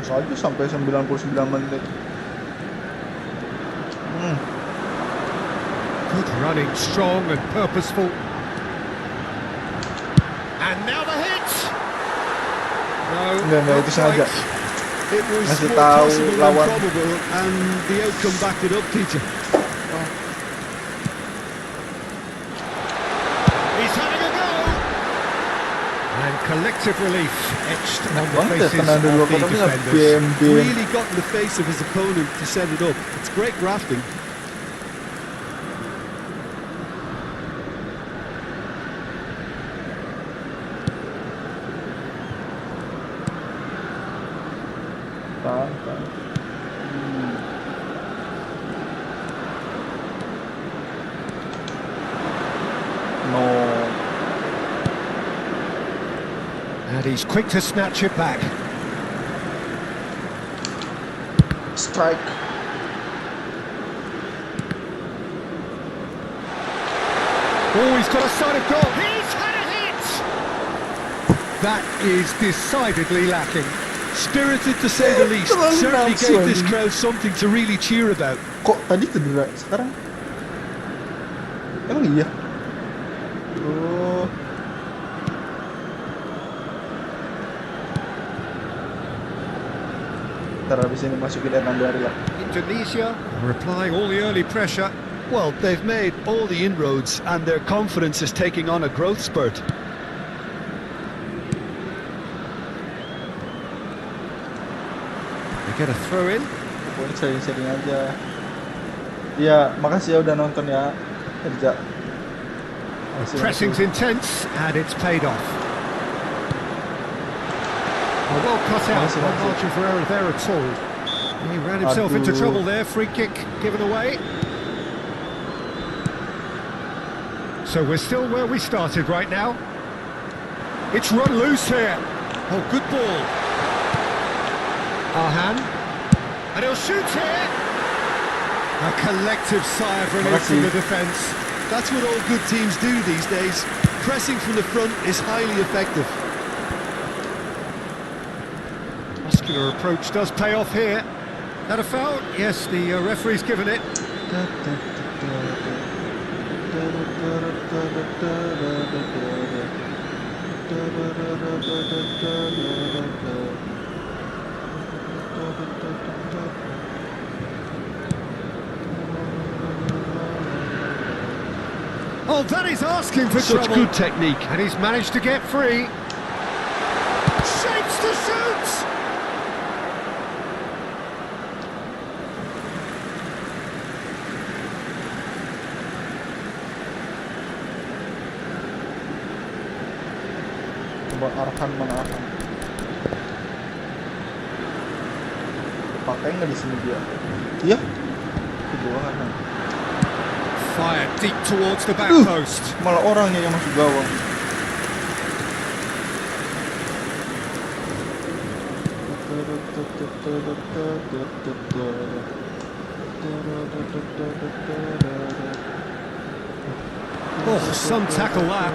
Masa aja sampai 99 menit. Good running, strong and purposeful. And now the hit. No, itu sengaja. It was Masih more tahu possible than lawan. probable, and the outcome backed it up, teacher. He's having a go. And collective relief etched on the Banget ya faces kena dulu of the katanya defenders. BM. Really got in the face of his opponent to set it up. It's great grafting. No. And he's quick to snatch it back. Strike. Oh, he's got a side of goal. He's had a hit. That is decidedly lacking. Spirited to say the least. Certainly gave this crowd something to really cheer about. Kok tadi cedera, sekarang? Emang iya? Oh. Ntar habis ini masukin Hernandari lah. Indonesia are applying all the early pressure. Well, they've made all the inroads and their confidence is taking on a growth spurt. They get a throw in. Pokoknya sering-sering aja. Iya, makasih ya udah nonton ya. Kerja. Pressing's intense and it's paid off. Oh, well cut out. No margin for error there at all. He ran himself into trouble there. Free kick given away. So we're still where we started right now. It's run loose here. Oh, good ball. Arhan. And he'll shoot here. A collective sigh of relief from the defence. That's what all good teams do these days. Pressing from the front is highly effective. Muscular approach does pay off here. That a foul? Yes, the referee's given it. Oh, that is asking for Such trouble. good technique. And he's managed to get free. Arhan mana Arhan? Pakai nggak di sini dia? Iya. Kedua Arhan. Fired deep towards the back post. Malah orangnya yang masuk gawang. Oh, some tackle that.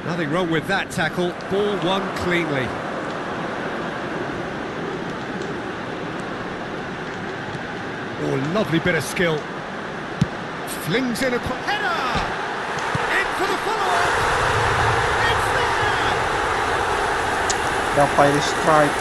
Nothing wrong with that tackle. Ball won cleanly. Oh, lovely bit of skill. Flings in a header! In for the follow-up! It's there! Dapat strike.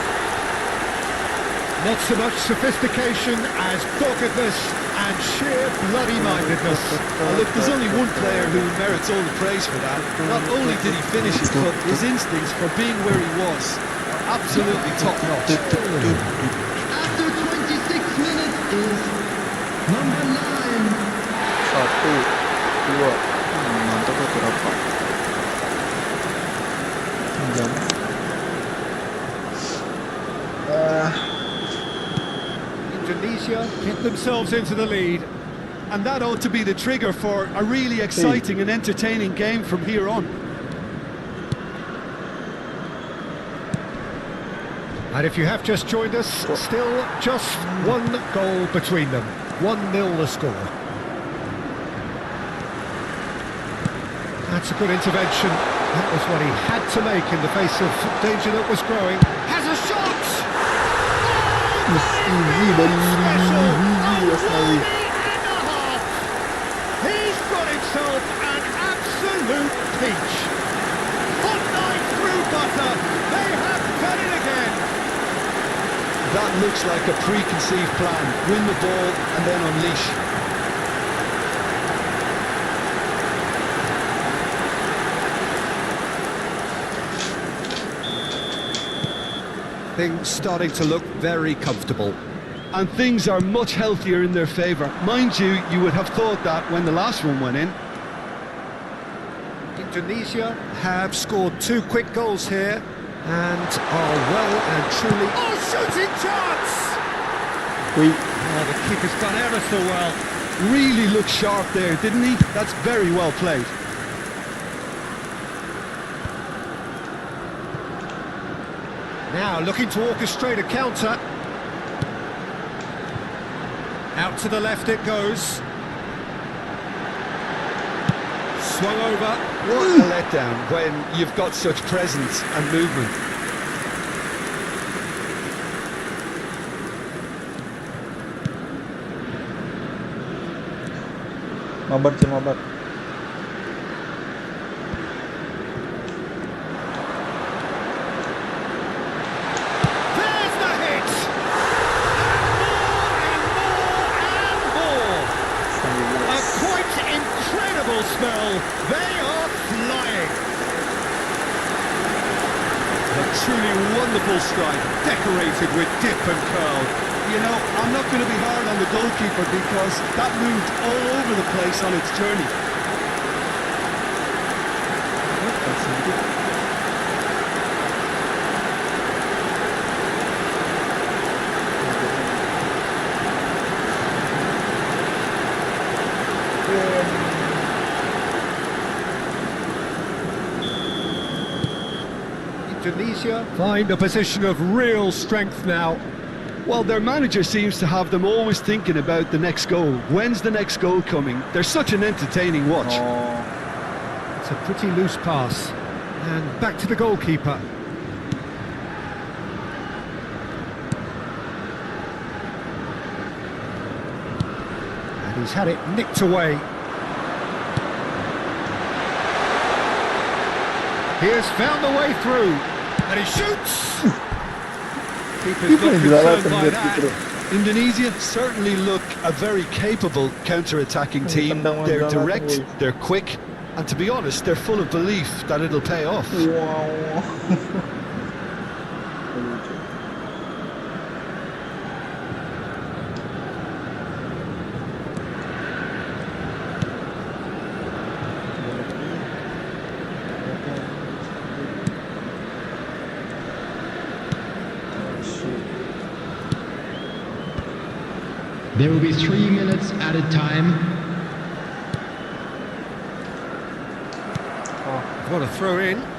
Not so much sophistication as doggedness and sheer bloody-mindedness. Well, look, there's only one player who merits all the praise for that. Not only did he finish it, but his instincts for being where he was are absolutely top-notch. After 26 minutes is number 9. 1, 2, mantap ya berapa? Jam. Indonesia get themselves into the lead. And that ought to be the trigger for a really exciting and entertaining game from here on. And if you have just joined us, still just one goal between them. 1-0 the score. That's a good intervention. That was what he had to make in the face of danger that was growing. Has a shot! Easy, buddy. Easy. He's got himself an absolute peach. Hot knife through butter. They have done it again. That looks like a preconceived plan. Win the ball and then unleash. Things starting to look very comfortable. And things are much healthier in their favour. Mind you, you would have thought that when the last one went in. Indonesia have scored 2 quick goals here and are well and truly... Oh, shooting chance! Oui. Oh, the keeper's done ever so well. Really looked sharp there, didn't he? That's very well played. Now looking to orchestrate a counter. Out to the left it goes. Swung over. What a letdown when you've got such presence and movement. Mabar. There's the hit! And more. A quite incredible spell. They are flying. A truly wonderful strike, decorated with dip and curl. You know, I'm not going to be hard on the goalkeeper because that moved all over the place on its journey. Indonesia find a position of real strength now. Well, their manager seems to have them always thinking about the next goal. When's the next goal coming? They're such an entertaining watch. It's a pretty loose pass. And back to the goalkeeper. And he's had it nicked away. He has found the way through. And he shoots! Keeper's not concerned by that. Indonesia certainly look a very capable counter-attacking team. They're direct, they're quick, and to be honest, they're full of belief that it'll pay off. Wow. There will be 3 minutes added time. What a throw in.